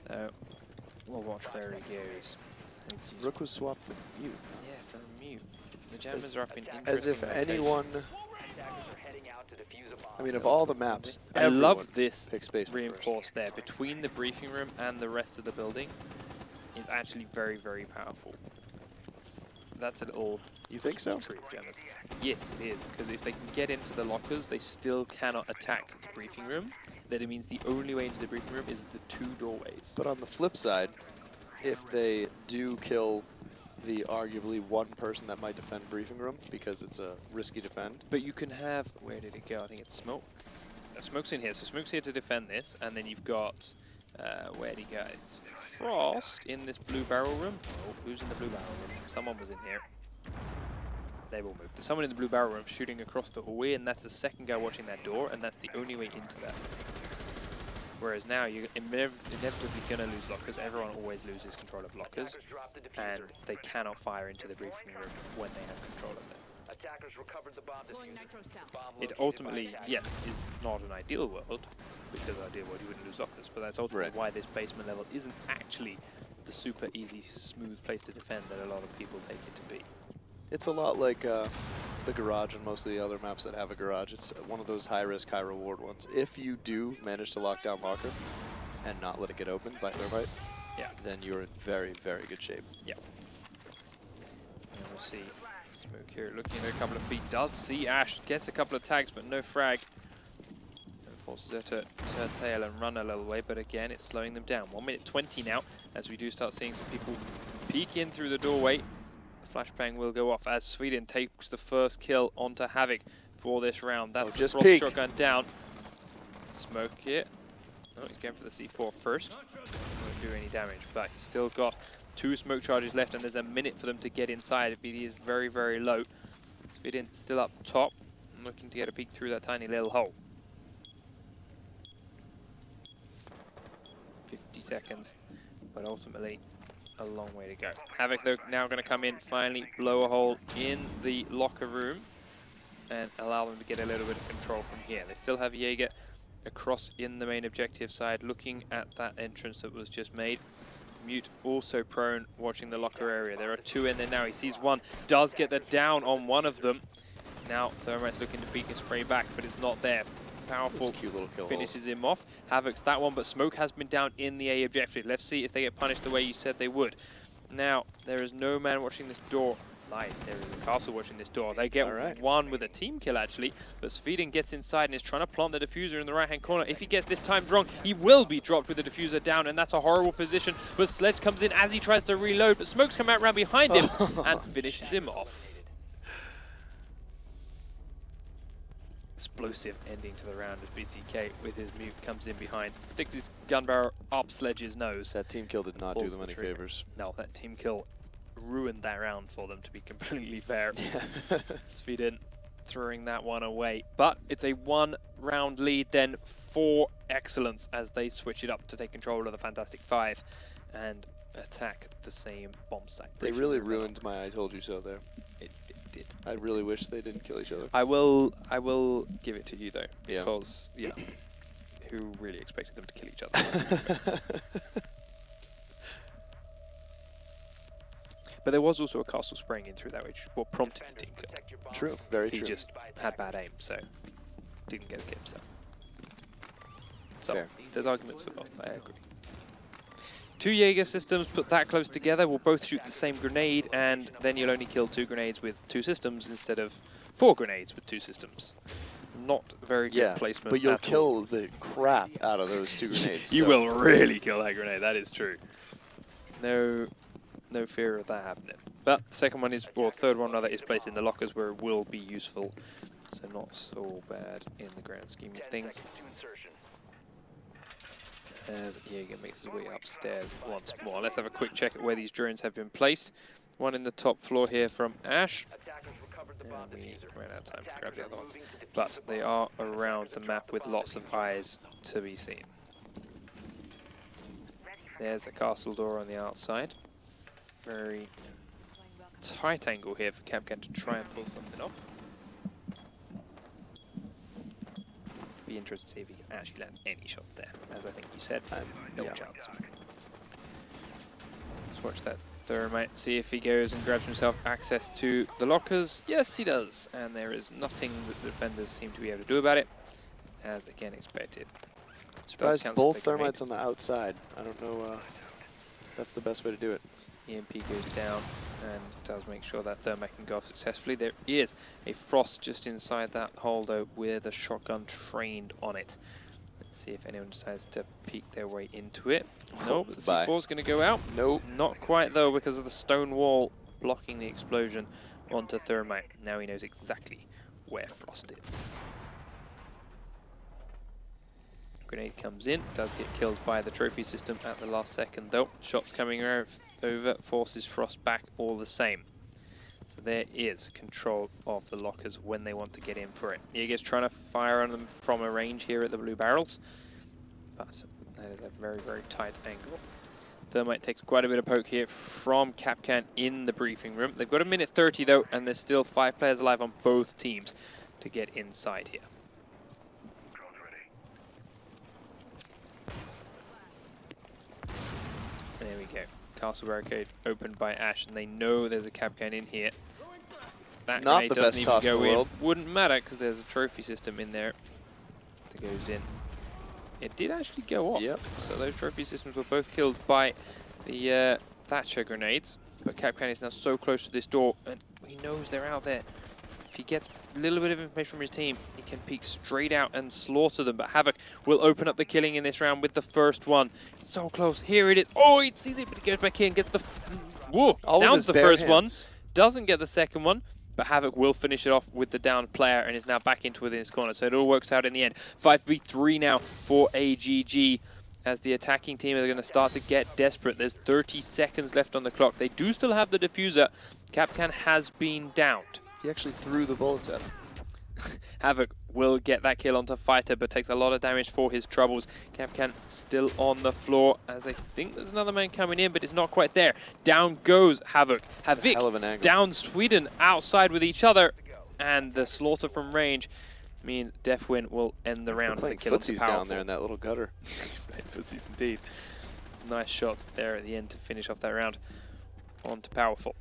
So, we'll watch where he goes. Rook was swapped for Mute. Yeah, for Mute. The jammers are up in As if anyone... I mean, of all the maps, I love this space reinforced there. Between the briefing room and the rest of the building, it's actually very, very powerful. That's a little... You think so? Jammers. Yes, it is, because if they can get into the lockers, they still cannot attack the briefing room. Then it means the only way into the briefing room is the two doorways. But on the flip side, if they do kill the arguably one person that might defend briefing room, because it's a risky defend. But you can have, where did it go? I think it's Smoke. No, Smoke's in here, so Smoke's here to defend this, and then you've got, where did he go? It's Frost in this blue barrel room. Oh, who's in the blue barrel room? Someone was in here. They will move. There's someone in the blue barrel room shooting across the hallway, and that's the second guy watching that door, and that's the only way into that. Whereas now you're inevitably going to lose lockers. Everyone always loses control of lockers, and they cannot fire into the briefing room when they have control of them. It ultimately, yes, is not an ideal world, because ideal world you wouldn't lose lockers, but that's ultimately why this basement level isn't actually the super easy, smooth place to defend that a lot of people take it to be. It's a lot like the garage and most of the other maps that have a garage. It's one of those high-risk, high-reward ones. If you do manage to lock down locker and not let it get open by thermite, then you're in very, very good shape. Yeah. And we'll see Smoke here looking at a couple of feet. Does see Ash, gets a couple of tags, but no frag. And forces her to turn tail and run a little way, but again, it's slowing them down. 1 minute 20 now, as we do start seeing some people peek in through the doorway. Flashbang will go off as Sweden takes the first kill onto Havoc for this round. That's just Frost shotgun down. Smoke it. Oh, he's going for the C4 first. Won't do any damage, but he's still got 2 smoke charges left, and there's a minute for them to get inside. BD is very, very low. Sweden still up top, looking to get a peek through that tiny little hole. 50 seconds, but ultimately a long way to go. Havoc, though, now going to come in, finally blow a hole in the locker room and allow them to get a little bit of control from here. They still have Jaeger across in the main objective side, looking at that entrance that was just made. Mute also prone, watching the locker area. There are 2 in there now. He sees one, does get the down on one of them. Now Thermite's looking to peek and spray back, but it's not there. Powerful Cute little kill finishes him off. Havoc's that one, but Smoke has been down in the A objective. Let's see if they get punished the way you said they would. Now, there is no man watching this door. There is a castle watching this door. They get one with a team kill, actually, but Sweden gets inside and is trying to plant the diffuser in the right-hand corner. If he gets this timed wrong, he will be dropped with the diffuser down, and that's a horrible position. But Sledge comes in as he tries to reload, but Smoke's come out around behind him and finishes him off. Explosive ending to the round as BCK with his mute comes in behind, sticks his gun barrel up Sledge's nose. That team kill did not do them any favors. No, that team kill ruined that round for them, to be completely fair. Sweden throwing that one away. But it's a one-round lead then for Excellence as they switch it up to take control of the Fantastic Five and attack the same bomb site. They really ruined my I told you so there. It did. I really wish they didn't kill each other. I will give it to you though, Yeah. because who really expected them to kill each other? But there was also a castle spraying in through that, which what prompted the team kill. True, very He true. just had bad aim, so didn't get a kill himself. So Fair. there's arguments for both, I agree. Two Jaeger systems put that close together will both shoot the same grenade, and then you'll only kill 2 grenades with 2 systems instead of 4 grenades with 2 systems. Not very good placement. But you'll at kill all. the crap out of those 2 grenades. You so. will really kill that grenade, that is true. No fear of that happening. But the second one is, or third one rather, is placed in the lockers where it will be useful. So not so bad in the grand scheme of things. As Jaeger makes his way upstairs once more. Let's have a quick check at where these drones have been placed. One in the top floor here from Ash. And we ran out of time to grab the other ones. But they are around the map with lots of eyes to be seen. There's the castle door on the outside. Very tight angle here for Capcan to try and pull something off. Be interested to see if he can actually land any shots there. As I think you said, no chance. Let's watch that Thermite, see if he goes and grabs himself access to the lockers. Yes, he does. And there is nothing that the defenders seem to be able to do about it, as again expected. Surprised both Thermites on the outside. I don't know that's the best way to do it. EMP goes down and does make sure that Thermite can go off successfully. There is a Frost just inside that hole though with a shotgun trained on it. Let's see if anyone decides to peek their way into it. No, but the C4 is going to go out. Nope. Not quite though, because of the stone wall blocking the explosion onto Thermite. Now he knows exactly where Frost is. Grenade comes in, does get killed by the trophy system at the last second though. Shots coming over, forces Frost back all the same. So there is control of the lockers when they want to get in for it. Jaeger's trying to fire on them from a range here at the blue barrels, but that is a very, very tight angle. Thermite takes quite a bit of poke here from Capcan in the briefing room. They've got a minute 30 though, and there's still 5 players alive on both teams to get inside here. There we go. Castle barricade opened by Ash, and they know there's a Capcan in here. That Not grenade the doesn't best even toss in go the in. world. Wouldn't matter because there's a trophy system in there that goes in. It did actually go off. Yep. So those trophy systems were both killed by the Thatcher grenades. But Capcan is now so close to this door, and he knows they're out there. If he gets a little bit of information from his team, he can peek straight out and slaughter them. But Havoc will open up the killing in this round with the first one. So close. Here it is. Oh, he sees it, but he goes back in, gets the... Whoa! Downs the first one. Doesn't get the second one, but Havoc will finish it off with the downed player and is now back into within his corner. So it all works out in the end. 5v3 now for AGG as the attacking team are going to start to get desperate. There's 30 seconds left on the clock. They do still have the diffuser. Capcan has been downed. He actually threw the bullets at him. Havoc will get that kill onto Fighter, but takes a lot of damage for his troubles. Capcan still on the floor, as I think there's another man coming in, but it's not quite there. Down goes Havoc. Havoc down Sweden outside with each other, and the slaughter from range means Deathwin will end the round with a kill onto Powerful. Down there in that little gutter. Footsies indeed. Nice shots there at the end to finish off that round. On to Powerful.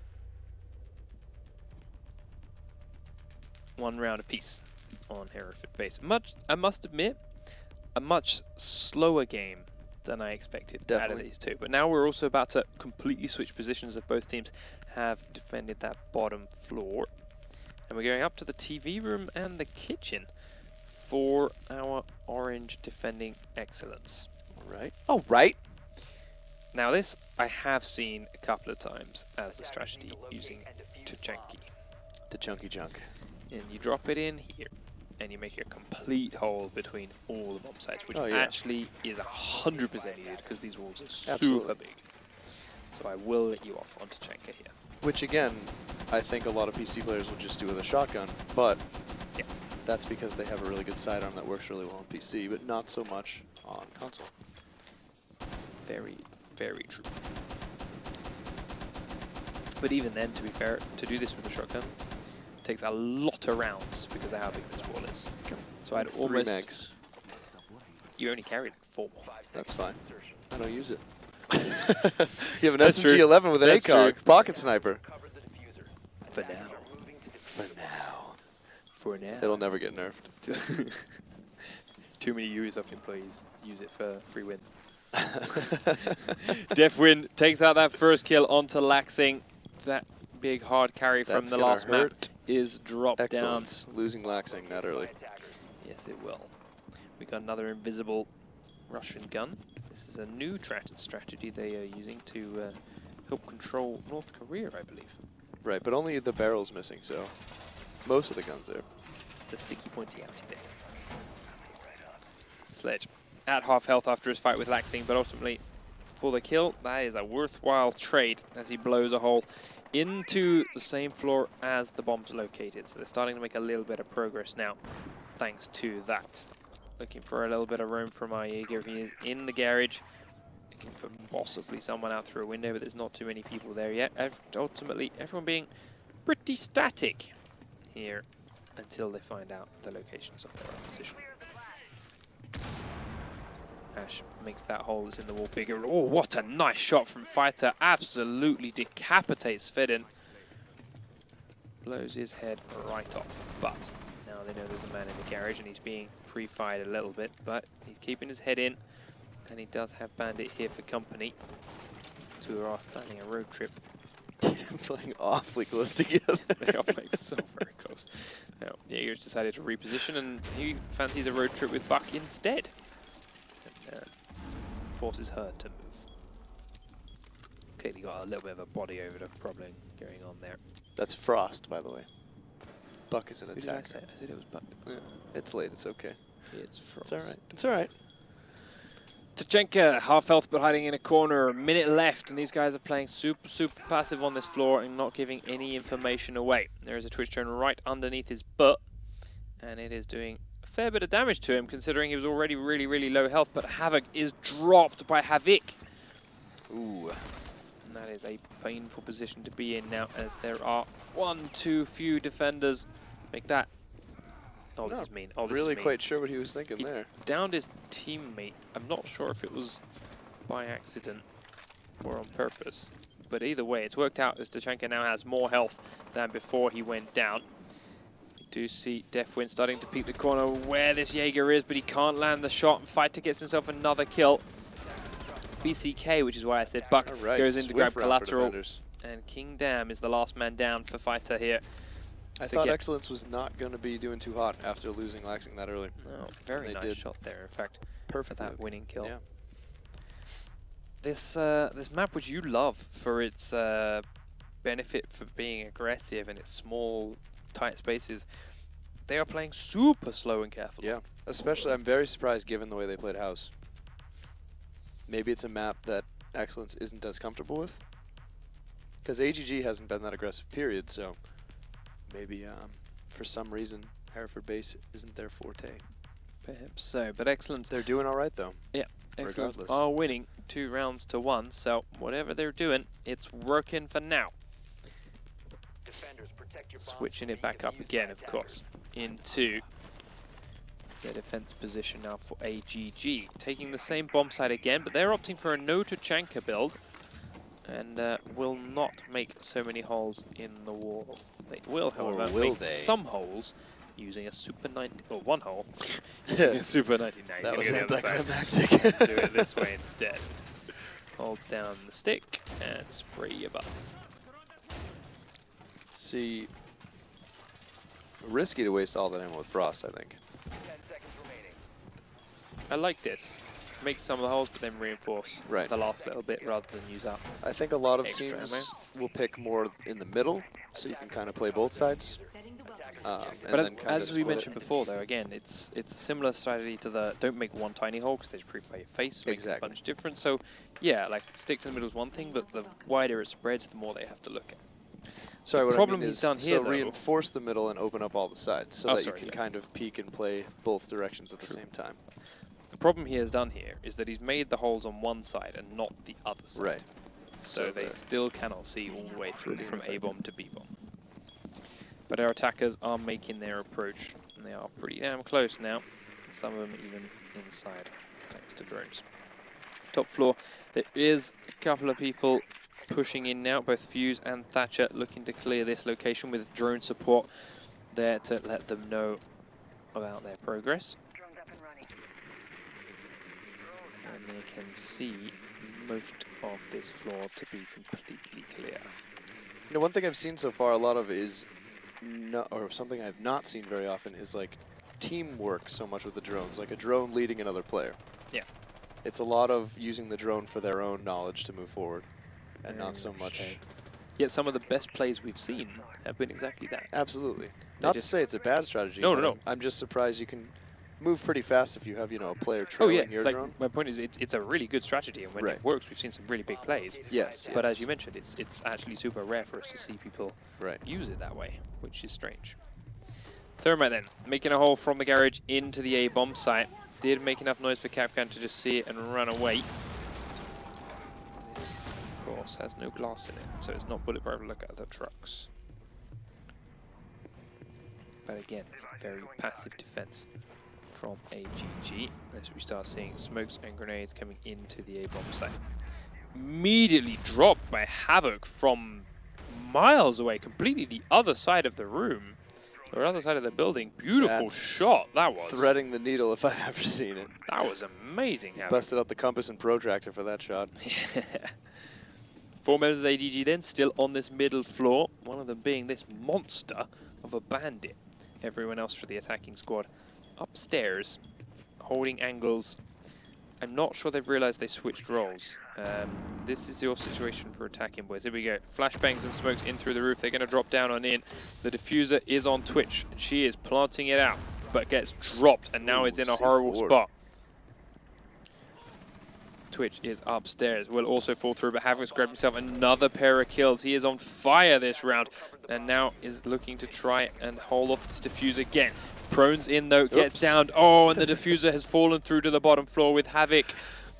1 round apiece. on Hereford base. I must admit, a much slower game than I expected out of Definitely. these two. But now we're also about to completely switch positions as both teams have defended that bottom floor. And we're going up to the TV room and the kitchen for our orange defending excellence. All right. All right. Now this I have seen a couple of times as a strategy using Tachanki. The chunky junk. And you drop it in here, and you make a complete hole between all the bomb sites, which Oh, yeah. actually is 100% needed because these walls are super Absolutely. big. So I will let you off on Tachanka here. Which again, I think a lot of PC players will just do with a shotgun, but Yeah. that's because they have a really good sidearm that works really well on PC, but not so much on console. Very, very true. But even then, to be fair, to do this with a shotgun takes a lot of rounds because of how big this wall is. So I'd 3 almost... megs. You only carried 4. That's fine. I don't use it. You have an That's true. SMG-11 with an That's ACOG. true. Pocket sniper. Cover the diffuser. For now. Attackers are moving to defuse. For now. For now. It'll never get nerfed. Too many Ubisoft employees use it for free wins. Deathwind takes out that first kill onto Laxing. That big hard carry from That's the gonna last map hurt. is dropped down. Excellent. Losing Laxing that early. Yes, it will. We got another invisible Russian gun. This is a new strategy they are using to help control North Korea, I believe. Right, but only the barrel's missing, so most of the guns there. The sticky pointy outy bit. Sledge at half health after his fight with Laxing, but ultimately for the kill, that is a worthwhile trade as he blows a hole into the same floor as the bomb's located. So they're starting to make a little bit of progress now, thanks to that. Looking for a little bit of room from our Jaeger. He is in the garage, looking for possibly someone out through a window, but there's not too many people there yet. Ultimately, everyone being pretty static here until they find out the locations of their opposition. Ash makes that hole that's in the wall bigger. Oh, what a nice shot from Fighter. Absolutely decapitates Fedin. Blows his head right off. But now they know there's a man in the garage and he's being pre-fired a little bit. But he's keeping his head in. And he does have Bandit here for company. Two are planning a road trip. Playing awfully close together. They are playing so very close. Now, Jaeger's decided to reposition and he fancies a road trip with Buck instead. Forces her to move. Clearly got a little bit of a body odor problem going on there. That's Frost, by the way. Buck is an Who did I attacker. say? I said it was Buck. Yeah. It's late, it's okay. It's Frost. It's alright. It's alright. Tachanka, half health but hiding in a corner. A minute left and these guys are playing super passive on this floor and not giving any information away. There is a twitch turn right underneath his butt and it is doing fair bit of damage to him considering he was already really low health, but Havoc is dropped by Havoc. Ooh. And that is a painful position to be in now as there are few defenders. Make that. Oh, this Not is mean. Oh, this really is mean. quite sure what he was thinking He there. downed his teammate. I'm not sure if it was by accident or on purpose. But either way, it's worked out as Tachanka now has more health than before he went down. Do see Deathwind starting to peek the corner where this Jaeger is, but he can't land the shot, and Fighter gets himself another kill. BCK, which is why I said Buck, Right, goes in to grab swift round for collateral, defenders. and King Dam is the last man down for Fighter here. I to thought get- Excellence was not going to be doing too hot after losing Laxing that early. Oh, very They nice did. shot there, in fact, for Perfect. that move. winning kill. Yeah. This map, which you love for its benefit for being aggressive and its small, tight spaces, they are playing super slow and careful. Yeah. Especially, I'm very surprised given the way they played House. Maybe it's a map that Excellence isn't as comfortable with. Because AGG hasn't been that aggressive, period, so maybe for some reason Hereford base isn't their forte. Perhaps so, but Excellence, They're doing all right, though. Excellence regardless. are winning 2 rounds to 1, so whatever they're doing, it's working for now. Defenders, protect your bombs Switching from it back being up defused again, by of attackers. course, into their defense position now for AGG. Taking the same bomb site again, but they're opting for a no Tachanka build and will not make so many holes in the wall. They will, however, will make they? some holes using a Super 90, or one hole, using a Super 99. That was Gonna go the other side. anticlimactic. Do it this way instead. Hold down the stick and spray your butt. See, risky to waste all that ammo with Frost, I think. 10 seconds remaining. I like this. Make some of the holes, but then reinforce Right. the last little bit rather than use up. I think a lot of Extra teams will pick more in the middle, so you can kind of play both sides. And But then kind of as we split mentioned it. before, though, again, it's a similar strategy to the don't make one tiny hole because they just prepare your face, make Exactly. a bunch different. So, yeah, like stick to the middle is one thing, but the wider it spreads, the more they have to look at. Sorry, the what problem I mean he's is, done here, so though- reinforce the middle and open up all the sides, so Oh, that sorry, you can yeah. kind of peek and play both directions at the True. same time. The problem he has done here is that he's made the holes on one side and not the other side. Right. So they they're still cannot see all the way through pretty from ineffective. A-bomb to B-bomb. But our attackers are making their approach, and they are pretty damn close now. Some of them even inside, thanks to drones. Top floor, there is a couple of people pushing in now, both Fuse and Thatcher looking to clear this location with drone support there to let them know about their progress. Drones up and running. And they can see most of this floor to be completely clear. You know, one thing I've seen so far a lot of is, or something I've not seen very often, is like teamwork so much with the drones, like a drone leading another player. Yeah. It's a lot of using the drone for their own knowledge to move forward, and Very not so much. so. Yet some of the best plays we've seen have been exactly that. Absolutely. Not to just- say it's a bad strategy. No, but no, no. I'm just surprised you can move pretty fast if you have, a player Oh trailing yeah, your like drone. my point is it's a really good strategy, and when Right. it works, we've seen some really big plays. Yes. But yes. as you mentioned, it's actually super rare for us to see people Right. use it that way, which is strange. Thermite then, making a hole from the garage into the A-bomb site. Did make enough noise for Capcan to just see it and run away. This, of course, has no glass in it, so it's not bulletproof. Look at the trucks. But again, very passive defense from AGG as we start seeing smokes and grenades coming into the A-bomb site. Immediately dropped by Havoc from miles away, completely the other side of the room, or other side of the building. Beautiful That's shot that was. Threading the needle if I've ever seen it. That was amazing, Havoc. Busted out the compass and protractor for that shot. 4 members of AGG then still on this middle floor, one of them being this monster of a bandit. Everyone else for the attacking squad upstairs, holding angles. I'm not sure they've realized they switched roles. This is your situation for attacking, boys. Here we go. Flashbangs and smokes in through the roof. They're going to drop down on in. The diffuser is on Twitch, and she is planting it out, but gets dropped, and now it's in a horrible C4. spot. Twitch is upstairs. Will also fall through, but Havoc's grabbed himself another pair of kills. He is on fire this round, and now is looking to try and hold off this diffuser again. Prones in though, gets Oops. down. Oh, and the diffuser has fallen through to the bottom floor with Havoc.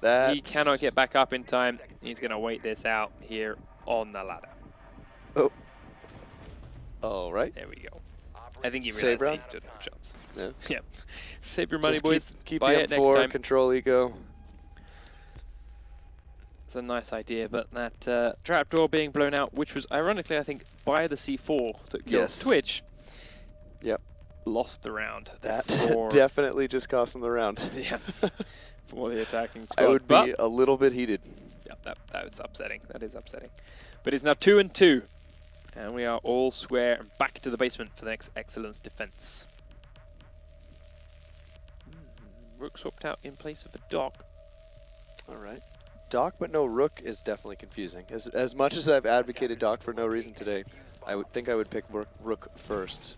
That's He cannot get back up in time. He's going to wait this out here on the ladder. Oh. All right. There we go. I think he Save realized round? that he stood a chance. Yeah. Yep. Save your money, Just boys. Keep Buy the it next M4, time. control eco. It's a nice idea, but that trapdoor being blown out, which was ironically, I think, by the C4 that killed Yes. Twitch, Yep. lost the round. That for- definitely just cost him the round. Yeah. For the attacking squad. I would But- be a little bit heated. yeah, that's upsetting. That is upsetting. But it's now 2-2. And we are all square and back to the basement for the next excellence defense. Rook swapped out in place of a Doc. All right. Doc but no Rook is definitely confusing. As much as I've advocated Doc for no reason today, I would think I would pick Rook first.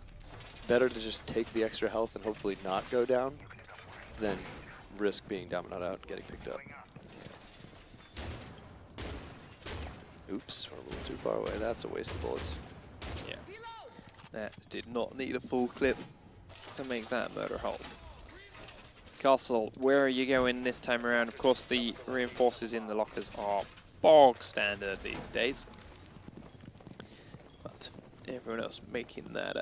Better to just take the extra health and hopefully not go down than risk being down but not out and getting picked up. Oops, we're a little too far away. That's a waste of bullets. Yeah. That did not need a full clip to make that murder hole. Castle, where are you going this time around? Of course, the reinforcers in the lockers are bog standard these days. But everyone else making that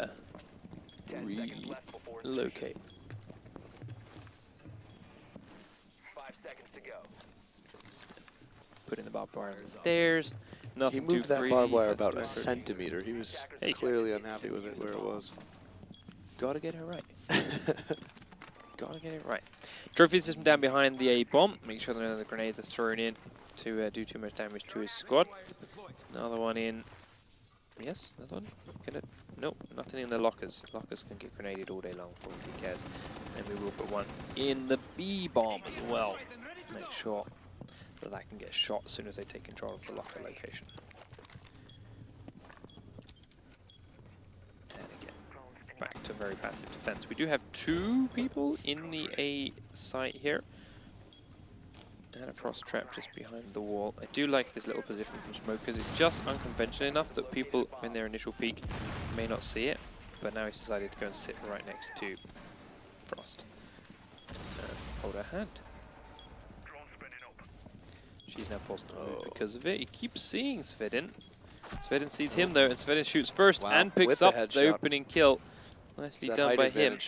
10 seconds left before insertion. relocate. 5 seconds to go. Putting the barbed wire on the stairs. He Nothing too moved that greedy. barbed wire That's about too a effort. centimeter. He was Hey. clearly unhappy with it where it was. Gotta get it right. Gotta get it right. Trophy system down behind the A bomb. Make sure that none of the grenades are thrown in to do too much damage to his squad. Another one in. Yes, another one. Get it? Nope, nothing in the lockers. Lockers can get grenaded all day long. Who cares? And we will put one in the B bomb as well. Make sure that that can get shot as soon as they take control of the locker location. And again, back to very passive defense. We do have 2 people in the A site here. And a frost trap just behind the wall. I do like this little position from Smoke because it's just unconventional enough that people in their initial peek may not see it. But now he's decided to go and sit right next to Frost. And hold her hand. She's now forced to move because of it. He keeps seeing Svedin. Svedin sees him though, and Svedin shoots first and picks up the opening kill. Nicely done by him.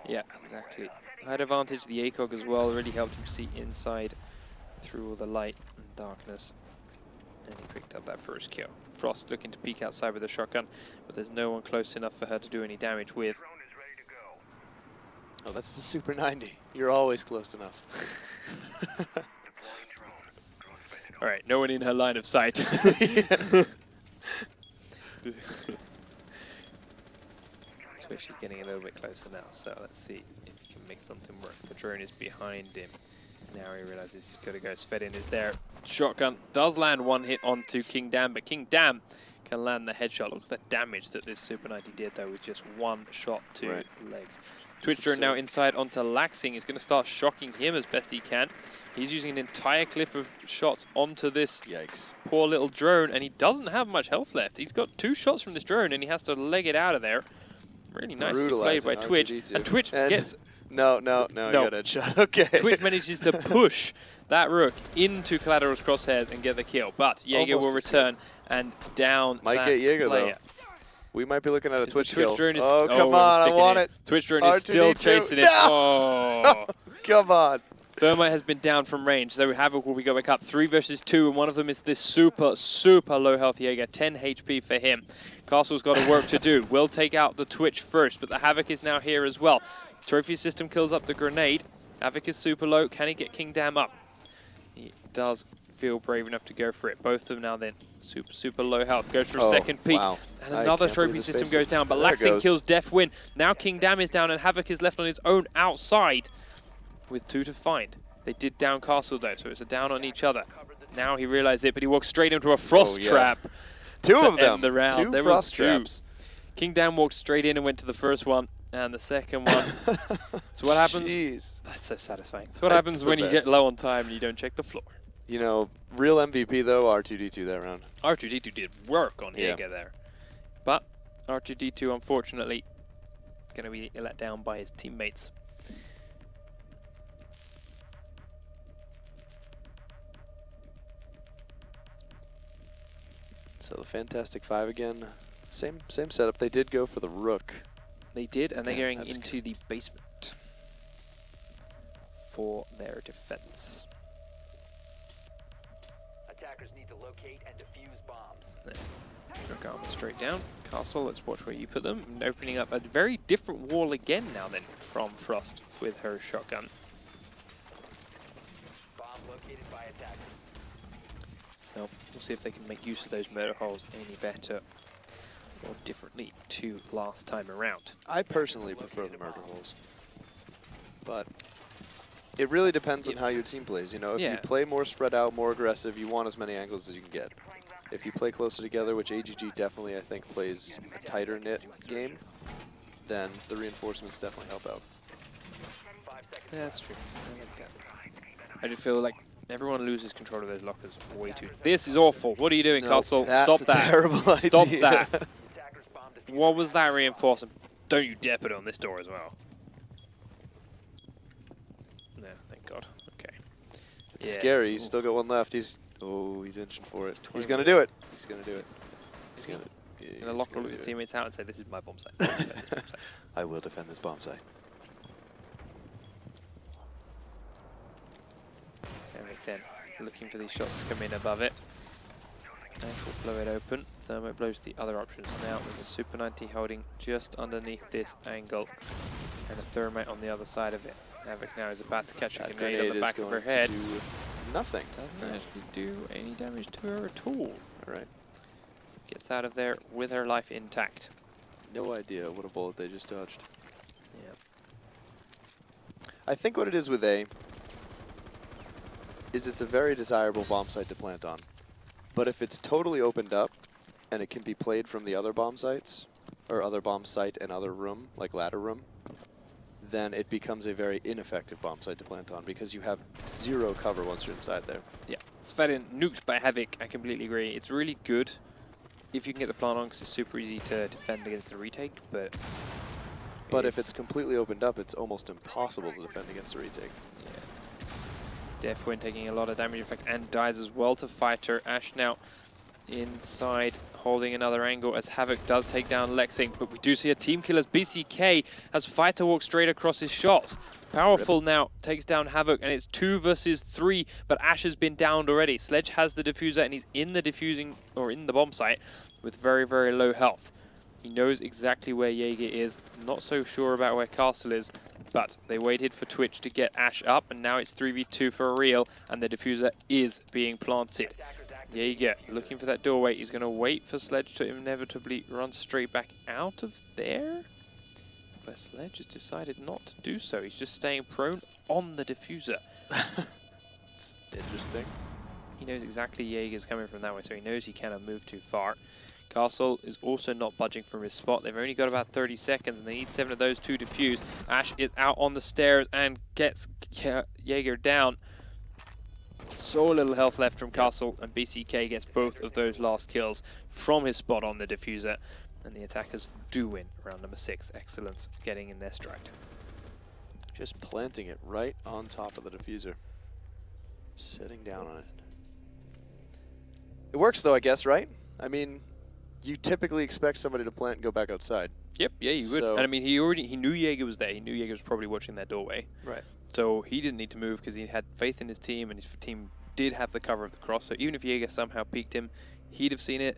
Yeah, exactly. Height advantage, the ACOG as well, really helped him see inside through all the light and darkness. And he picked up that first kill. Frost looking to peek outside with a shotgun, but there's no one close enough for her to do any damage with. Oh, that's the Super 90. You're always close enough. All right, no one in her line of sight. So she's getting a little bit closer now, so let's see if he can make something work. The drone is behind him. Now he realizes he's got to go. Svedin is there. Shotgun does land one hit onto King Dam, but King Dam can land the headshot. Look at the damage that this Super 90 did, though, with just one shot to legs. Twitch drone now inside onto Laxing. He's going to start shocking him as best he can. He's using an entire clip of shots onto this poor little drone, and he doesn't have much health left. He's got 2 shots from this drone, and he has to leg it out of there. Really nicely played by Twitch. And Twitch gets... No, he got a headshot. Okay. Twitch manages to push that Rook into Collateral's crosshairs and get the kill. But Jaeger will return and down Might get Jaeger, though. We might be looking at a Twitch kill. Drone is oh, come on, I want it. Twitch drone is still chasing it. Oh. Come on. Thermite has been down from range, so Havoc will be going up 3 versus 2, and one of them is this super, super low health Jaeger, 10 HP for him. Castle's got a work to do. We'll take out the Twitch first, but the Havoc is now here as well. Trophy system kills up the grenade. Havoc is super low. Can he get King Dam up? He does feel brave enough to go for it. Both of them now then super, super low health. Goes for a second peek. Wow. And another trophy system goes down, but Laxing kills Def Win. Now King Dam is down and Havoc is left on his own outside with 2 to find. They did down Castle though, so it's a down on each other. Now he realized it, but he walks straight into a frost trap. 2 of them. End the round. 2 there frost was 2. traps. King Dam walked straight in and went to the first one. And the second one. So what happens? Jeez. That's so satisfying. So what happens when you get low on time and you don't check the floor? You know, real MVP though, R2D2 that round. R2D2 did work on Jaeger there. But R2D2 unfortunately going to be let down by his teammates. So the Fantastic Five again. Same setup. They did go for the Rook. They did, and they're going into the basement for their defense. Attackers need to locate and defuse bombs. Rook armor straight down. Castle, let's watch where you put them. And opening up a very different wall again now then from Frost with her shotgun. Bomb located by attackers. So we'll see if they can make use of those murder holes any better or differently to last time around. I personally prefer the murder holes, but it really depends on how your team plays. You know, if you play more spread out, more aggressive, you want as many angles as you can get. If you play closer together, which AGG definitely I think plays a tighter knit game, then the reinforcements definitely help out. Yeah, that's true. I like that. I just feel like everyone loses control of those lockers way too. This is awful. What are you doing, Castle? Stop that. Terrible idea. Stop that. What was that reinforcement? Don't you dare put it on this door as well. No, thank God. Okay. It's scary. He's still got one left. He's inching for it. He's gonna do it. He's gonna do it. He's gonna lock all of his teammates out and say, "This is my bomb site. I'll defend this bomb site." I will defend this bomb site. And then looking for these shots to come in above it. And blow it open. Thermite blows the other options. Now there's a Super 90 holding just underneath this angle, and a Thermite on the other side of it. Havoc now is about to catch a That grenade on the is back of her going to head. do nothing. Doesn't actually do any damage to her at all. All right. Gets out of there with her life intact. No idea what a bullet they just dodged. Yeah. I think what it is with A is it's a very desirable bomb site to plant on. But if it's totally opened up and it can be played from the other bomb sites, or other bomb site and other room, like ladder room, then it becomes a very ineffective bomb site to plant on because you have zero cover once you're inside there. Yeah. Svedin nuked by Havoc. I completely agree. It's really good if you can get the plant on because it's super easy to defend against the retake, but If it's completely opened up, it's almost impossible to defend against a retake. yeah. Deathwind taking a lot of damage, in fact, and dies as well to Fighter. Ash now inside, holding another angle as Havoc does take down Lexing, but we do see a team kill as BCK as Fighter walks straight across his shots. Powerful now takes down Havoc, and it's 2 versus 3, but Ash has been downed already. Sledge has the diffuser, and he's in the diffusing, or in the bomb site, with very, very low health. He knows exactly where Jaeger is, not so sure about where Castle is, but they waited for Twitch to get Ash up, and now it's 3v2 for real, and the diffuser is being planted. Jaeger looking for that doorway. He's going to wait for Sledge to inevitably run straight back out of there. But Sledge has decided not to do so. He's just staying prone on the diffuser. It's interesting. He knows exactly Jaeger's coming from that way, so he knows he cannot move too far. Castle is also not budging from his spot. They've only got about 30 seconds, and they need 7 of those to defuse. Ash is out on the stairs and gets Jaeger down. So little health left from Castle, and BCK gets both of those last kills from his spot on the diffuser. And the attackers do win round number 6. Excellence getting in their stride. Just planting it right on top of the diffuser. Sitting down on it. It works though, I guess, right? I mean, you typically expect somebody to plant and go back outside. Yep, yeah, you would. So- And I mean, he knew Jaeger was there. He knew Jaeger was probably watching that doorway. Right. So he didn't need to move because he had faith in his team, and his team did have the cover of the cross. So even if Jaeger somehow peeked him, he'd have seen it,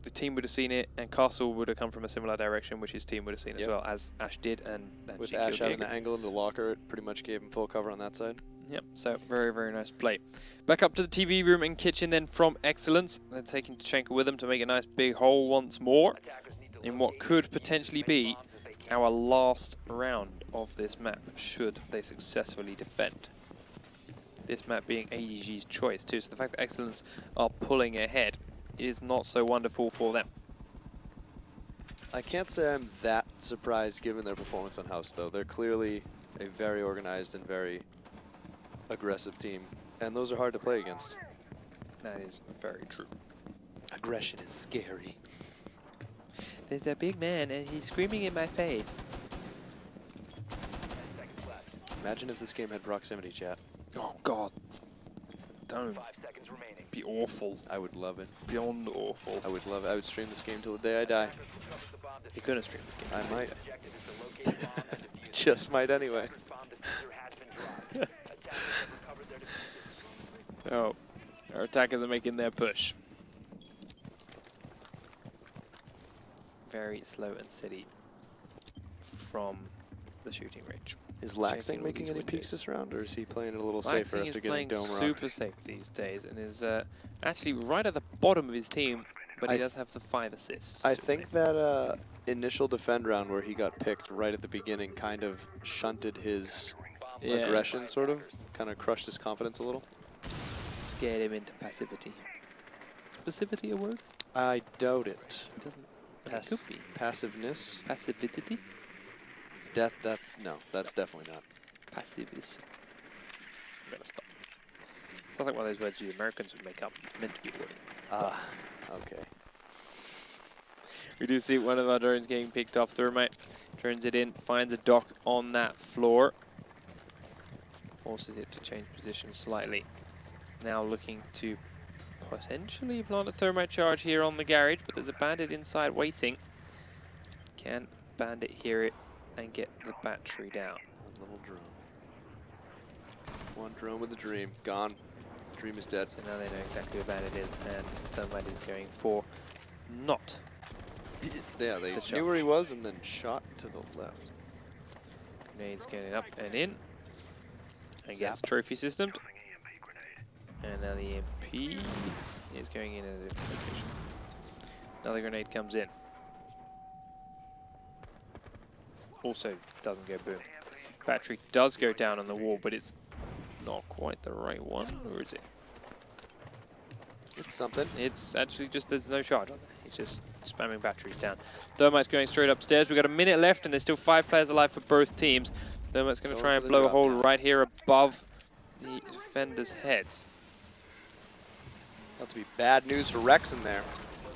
the team would have seen it, and Castle would have come from a similar direction, which his team would have seen as well, as Ash did. And With she Ash killed having Jaeger. the angle in the locker, it pretty much gave him full cover on that side. Yep, so very, very nice play. Back up to the TV room and kitchen then from Excellence. They're taking Tachenko with them to make a nice big hole once more in what could potentially be our last round of this map, should they successfully defend. This map being AGG's choice too, so the fact that Excellence are pulling ahead is not so wonderful for them. I can't say I'm that surprised given their performance on House, though. They're clearly a very organized and very aggressive team, and those are hard to play against. That is very true. Aggression is scary. There's a big man and he's screaming in my face. Imagine if this game had proximity chat. Oh god. Don't. 5 seconds remaining. Be awful. I would love it. Beyond awful. I would love it. I would stream this game till the day I die. You're gonna stream this game. I might. Objective is to locate the bomb and defuse it. Just might anyway. Attackers' bomb diffuser has been dropped. Attackers have recovered their diffuser. Oh, our attackers are making their push. Very slow and steady from the shooting range. Is Checking Laxing all making these any peeks windows. this round, or is he playing it a little safer Laxing is after getting playing dome rocked? super safe these days and is actually right at the bottom of his team, but he I does have the 5 assists. I think that initial defend round where he got picked right at the beginning kind of shunted his Yeah. aggression, sort of. Kind of crushed his confidence a little. Scared him into passivity. Is passivity a word? I doubt it. It doesn't. It could be. Passiveness? Passivity? No, that's definitely not. Passivis. I'm gonna stop. Sounds like one of those words you Americans would make up. It's meant to be a word. Ah, okay. We do see one of our drones getting picked off. Thermite turns it in, finds a dock on that floor. Forces it to change position slightly. It's now looking to potentially plant a thermite charge here on the garage, but there's a bandit inside waiting. Can bandit hear it and get the battery down? One little drone. One drone with a dream. Gone. Dream is dead. So now they know exactly where Bandit is, and Thermite is going for not. Yeah, they The shot. knew where he was and then shot to the left. Grenades going up and in. And gets Zap. trophy systemed. And now the EMP is going in at a different location. Another grenade comes in. Also doesn't go boom. Battery does go down on the wall, but it's not quite the right one, or is it? It's something. It's actually just there's no charge on there. It's just spamming batteries down. Thermite's going straight upstairs. We've got a minute left, and there's still 5 players alive for both teams. Thermite's going to try and blow a hole right here above the defenders' heads. About to be bad news for Rex in there.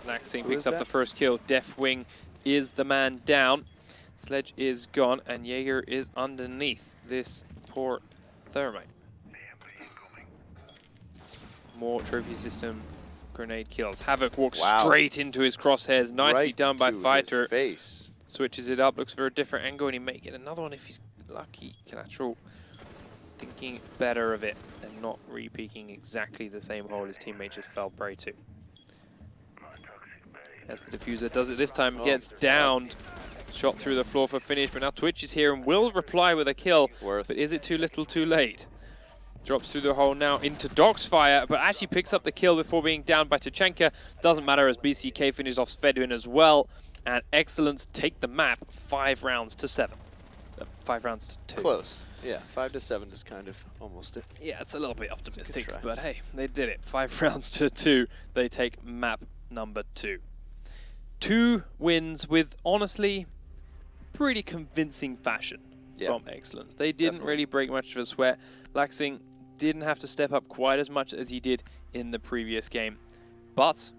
Laxing Who picks is up that? the first kill. Deathwing is the man down. Sledge is gone, and Jaeger is underneath this poor Thermite. More trophy system grenade kills. Havoc walks straight into his crosshairs. Nicely Right done by to his Fighter. face. Switches it up, looks for a different angle, and he may get another one if he's lucky. Collateral thinking better of it and not re-peeking exactly the same hole his teammate just fell prey to. As the diffuser does it this time, gets downed. Shot through the floor for finish, but now Twitch is here and will reply with a kill. Worth. But is it too little too late? Drops through the hole now into Dogsfire, but actually picks up the kill before being downed by Tachenka. Doesn't matter as BCK finishes off Svedwin as well. And Excellence take the map 5 rounds to 7. 5 rounds to 2. Close. Yeah, 5 to 7 is kind of almost it. Yeah, it's a little bit optimistic, try. but hey, they did it. 5 rounds to 2. They take map number 2. 2 wins with, honestly, pretty convincing fashion from Excellence. They didn't really break much of a sweat. Laxing didn't have to step up quite as much as he did in the previous game, but